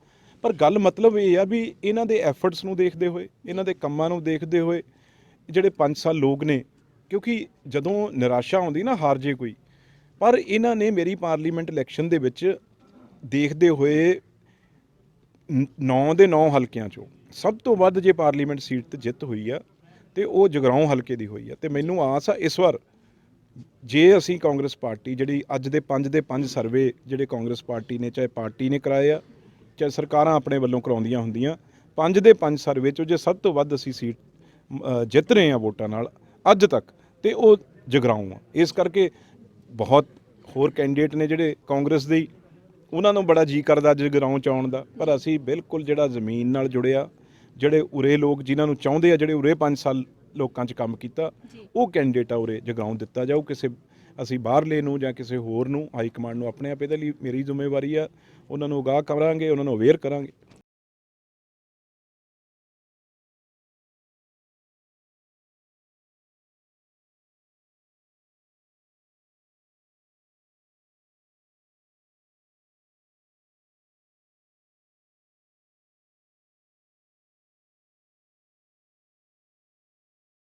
ਪਰ ਗੱਲ ਮਤਲਬ ਇਹ ਆ ਵੀ ਇਹਨਾਂ ਦੇ ਐਫਰਟਸ ਨੂੰ ਦੇਖਦੇ ਹੋਏ, ਇਹਨਾਂ ਦੇ ਕੰਮਾਂ ਨੂੰ ਦੇਖਦੇ ਹੋਏ ਜਿਹੜੇ 5 ਸਾਲ ਲੋਕ ਨੇ, ਕਿਉਂਕਿ ਜਦੋਂ ਨਿਰਾਸ਼ਾ ਆਉਂਦੀ ਨਾ ਹਾਰ ਜੇ ਕੋਈ, ਪਰ ਇਹਨਾਂ ਨੇ ਮੇਰੀ ਪਾਰਲੀਮੈਂਟ ਇਲੈਕਸ਼ਨ ਦੇ ਵਿੱਚ ਦੇਖਦੇ ਹੋਏ 9 ਦੇ 9 ਹਲਕਿਆਂ 'ਚੋਂ ਸਭ ਤੋਂ ਵੱਧ ਜੇ ਪਾਰਲੀਮੈਂਟ ਸੀਟ ਤੇ ਜਿੱਤ ਹੋਈ ਆ ਤੇ ਉਹ ਜਗਰਾਓਂ ਹਲਕੇ ਦੀ ਹੋਈ ਆ। ਤੇ ਮੈਨੂੰ ਆਸ ਆ ਇਸ ਵਾਰ ਜੇ ਅਸੀਂ ਕਾਂਗਰਸ ਪਾਰਟੀ ਜਿਹੜੀ ਅੱਜ ਦੇ 5 ਦੇ 5 ਸਰਵੇ ਜਿਹੜੇ ਕਾਂਗਰਸ ਪਾਰਟੀ ਨੇ, ਚਾਹੇ ਪਾਰਟੀ ਨੇ ਕਰਾਏ ਆ ਚਾਹੇ ਸਰਕਾਰਾਂ ਆਪਣੇ ਵੱਲੋਂ ਕਰਾਉਂਦੀਆਂ ਹੁੰਦੀਆਂ, 5 ਦੇ 5 ਸਰਵੇ 'ਚੋਂ ਜੇ ਸਭ ਤੋਂ ਵੱਧ ਅਸੀਂ ਸੀਟ ਜਿੱਤ ਰਹੇ ਆ ਵੋਟਾਂ ਨਾਲ ਅੱਜ ਤੱਕ, ਤੇ ਉਹ ਜਗਰਾਓਂ ਆ। ਇਸ ਕਰਕੇ ਬਹੁਤ ਹੋਰ ਕੈਂਡੀਡੇਟ ਨੇ ਜਿਹੜੇ ਕਾਂਗਰਸ ਦੇ, ਉਹਨਾਂ ਨੂੰ ਬੜਾ ਜੀ ਕਰਦਾ ਜਗਰਾਓਂ 'ਚ ਆਉਣ ਦਾ, ਪਰ ਅਸੀਂ ਬਿਲਕੁਲ ਜਿਹੜਾ ਜ਼ਮੀਨ ਨਾਲ ਜੁੜਿਆ, ਜਿਹੜੇ ਉਰੇ ਲੋਕ ਜਿਨ੍ਹਾਂ ਨੂੰ ਚਾਹੁੰਦੇ ਆ, ਜਿਹੜੇ ਉਰੇ 5 ਸਾਲ ਲੋਕਾਂ 'ਚ ਕੰਮ ਕੀਤਾ, ਉਹ ਕੈਂਡੀਡੇਟ ਆ ਉਰੇ ਜਗਰਾਓਂ ਦਿੱਤਾ ਜਾਊ। ਕਿਸੇ ਅਸੀਂ ਬਾਹਰਲੇ ਨੂੰ ਜਾਂ ਕਿਸੇ ਹੋਰ ਨੂੰ, ਹਾਈ ਕਮਾਂਡ ਨੂੰ ਆਪਣੇ ਆਪ ਇਹਦੇ ਲਈ ਮੇਰੀ ਜ਼ਿੰਮੇਵਾਰੀ ਆ, ਉਹਨਾਂ ਨੂੰ ਅਗਾਹ ਕਰਾਂਗੇ, ਉਹਨਾਂ ਨੂੰ ਅਵੇਅਰ ਕਰਾਂਗੇ।